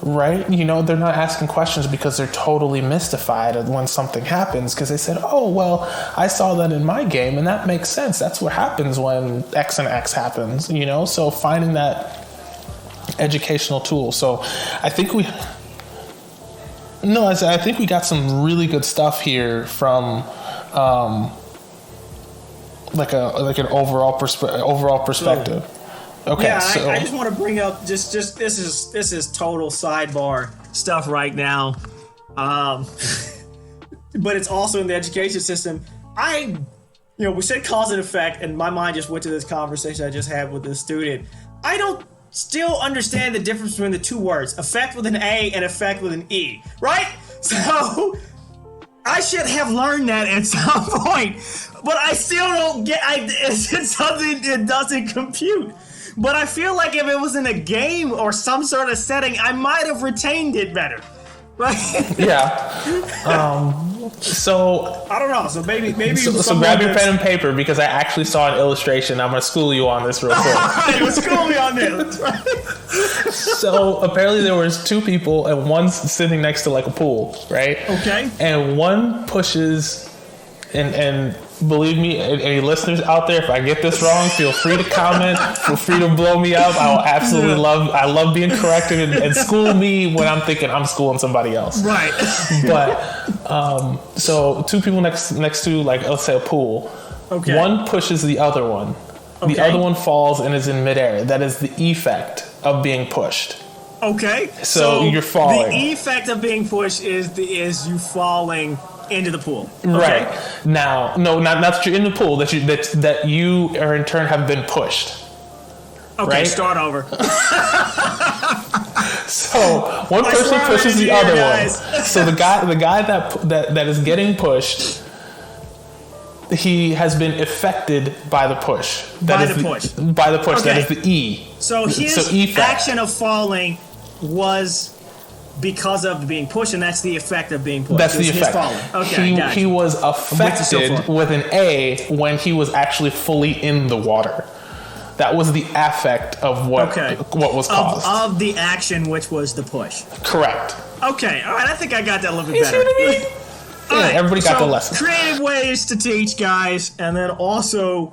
Right? They're not asking questions because they're totally mystified when something happens, because they said, oh, well, I saw that in my game and that makes sense. That's what happens when X and X happens, So finding that educational tool. So I think we got some really good stuff here from like an overall perspective. Okay, yeah, so I just want to bring up just this is total sidebar stuff right now, but it's also in the education system. We said cause and effect, and my mind just went to this conversation I just had with this student. I don't still understand the difference between the two words, effect with an A and effect with an E, right? So I should have learned that at some point, but I still don't get. It's something that doesn't compute. But I feel like if it was in a game or some sort of setting, I might have retained it better. Right? Yeah. So I don't know. So maybe. So grab your pen and paper, because I actually saw an illustration. I'm going to school you on this real quick. Let's school me on this. So apparently there was two people, and one's sitting next to like a pool, right? Okay. And one pushes, and believe me, any listeners out there, if I get this wrong, feel free to comment. Feel free to blow me up. I will absolutely love being corrected and school me when I'm thinking I'm schooling somebody else. Right. But so two people next to, like, let's say a pool. Okay. One pushes the other one. Okay. The other one falls and is in midair. That is the effect of being pushed. Okay. So you're falling. The effect of being pushed is you falling into the pool. Okay. Right. Now, no, not that you're in the pool, that you or in turn have been pushed. Okay, right? Start over. So one person pushes the other one. So the guy that is getting pushed, he has been affected by the push. By the push. Okay. That is the E. So his action of falling was because of being pushed, and that's the effect of being pushed. That's the effect. Okay, he was affected with an A when he was actually fully in the water. That was the affect of what was caused. Of the action, which was the push. Correct. Okay, all right, I think I got that a little bit better. Yeah, right, everybody got the lesson. Creative ways to teach, guys, and then also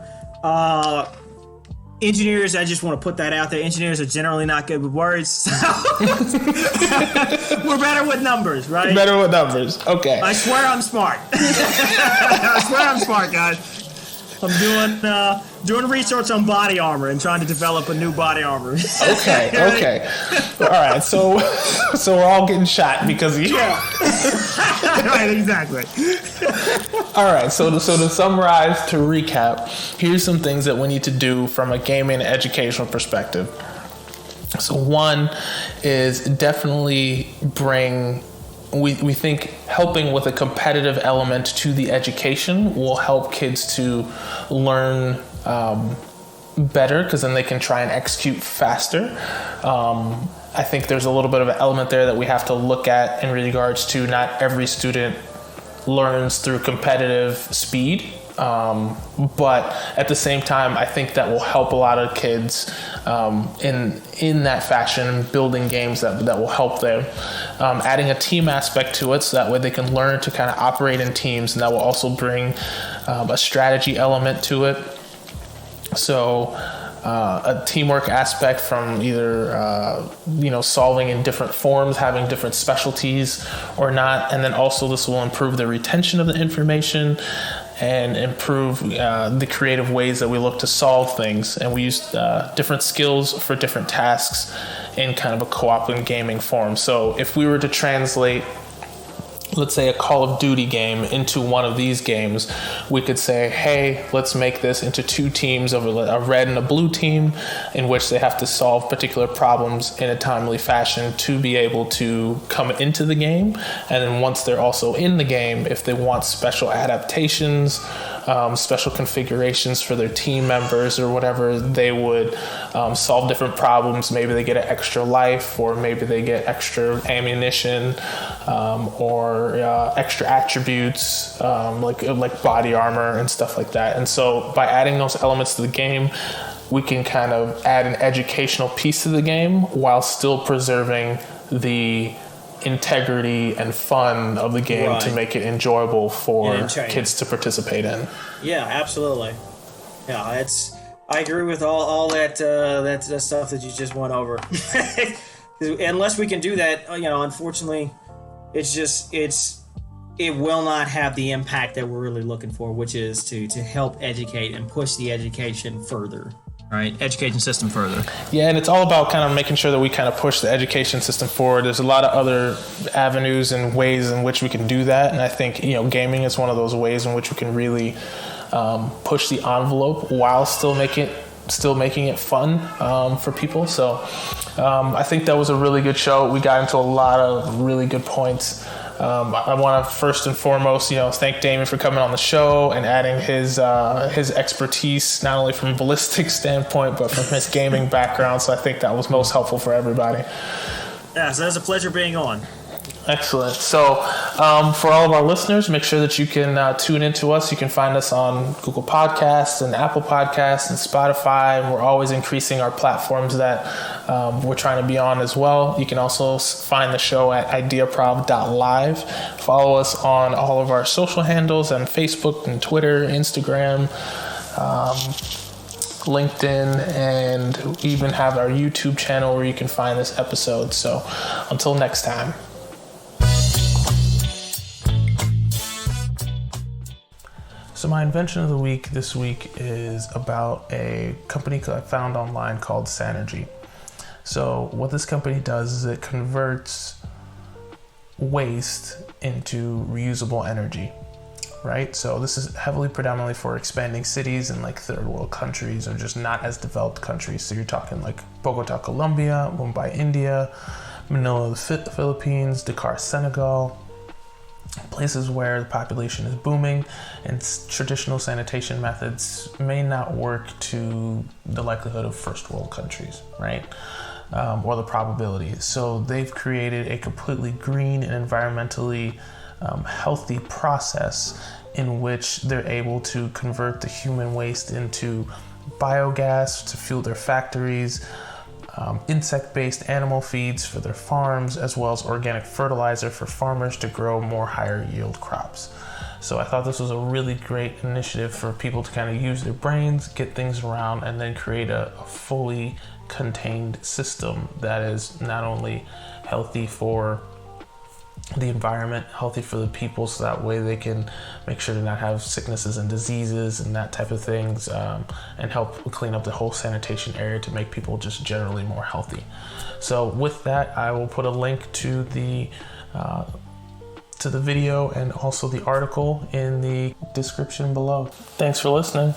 engineers, I just want to put that out there. Engineers are generally not good with words. So we're better with numbers, right? Better with numbers. Okay. I swear I'm smart. I swear I'm smart, guys. I'm doing research on body armor and trying to develop a new body armor. Okay. All right. So we're all getting shot because of you. Yeah. Right. Exactly. All right. So to summarize, to recap, here's some things that we need to do from a gaming and educational perspective. So one is definitely bring we think helping with a competitive element to the education will help kids to learn better, because then they can try and execute faster. I think there's a little bit of an element there that we have to look at in regards to not every student learns through competitive speed. But at the same time, I think that will help a lot of kids in that fashion, building games that will help them. Adding a team aspect to it, so that way they can learn to kind of operate in teams, and that will also bring a strategy element to it. So a teamwork aspect from either solving in different forms, having different specialties or not, and then also this will improve the retention of the information and improve the creative ways that we look to solve things. And we use different skills for different tasks in kind of a co-op and gaming form. So if we were to translate, let's say, a Call of Duty game into one of these games, we could say, hey, let's make this into two teams of a red and a blue team, in which they have to solve particular problems in a timely fashion to be able to come into the game. And then once they're also in the game, if they want special adaptations, special configurations for their team members or whatever, they would solve different problems. Maybe they get an extra life, or maybe they get extra ammunition, or extra attributes, like body armor and stuff like that. And so by adding those elements to the game, we can kind of add an educational piece to the game while still preserving the integrity and fun of the game, to make it enjoyable for kids to participate in. Yeah, absolutely. Yeah, I agree with all that that stuff that you just went over. Unless we can do that, unfortunately, it will not have the impact that we're really looking for, which is to help educate and push the education further. Right, education system further. Yeah, and it's all about kind of making sure that we kind of push the education system forward. There's a lot of other avenues and ways in which we can do that, and I think gaming is one of those ways in which we can really push the envelope while still making it fun for people. So I think that was a really good show. We got into a lot of really good points. I want to first and foremost, thank Damian for coming on the show and adding his expertise, not only from a ballistic standpoint, but from his gaming background. So I think that was most helpful for everybody. Yeah, so it was a pleasure being on. Excellent. So for all of our listeners, make sure that you can tune into us. You can find us on Google Podcasts and Apple Podcasts and Spotify. And we're always increasing our platforms that we're trying to be on as well. You can also find the show at ideaprov.live. Follow us on all of our social handles on Facebook and Twitter, Instagram, LinkedIn, and even have our YouTube channel where you can find this episode. So until next time. So my invention of the week this week is about a company I found online called Sanergy. So what this company does is it converts waste into reusable energy, right? So this is heavily predominantly for expanding cities in like third world countries or just not as developed countries. So you're talking like Bogota, Colombia, Mumbai, India, Manila, the Philippines, Dakar, Senegal, places where the population is booming and traditional sanitation methods may not work to the likelihood of first world countries, right? Or the probability. So they've created a completely green and environmentally healthy process in which they're able to convert the human waste into biogas to fuel their factories, insect-based animal feeds for their farms, as well as organic fertilizer for farmers to grow more higher yield crops. So I thought this was a really great initiative for people to kind of use their brains, get things around, and then create a fully contained system that is not only healthy for the environment, healthy for the people, so that way they can make sure to not have sicknesses and diseases and that type of things, and help clean up the whole sanitation area to make people just generally more healthy. So with that, I will put a link to the video and also the article in the description below. Thanks for listening.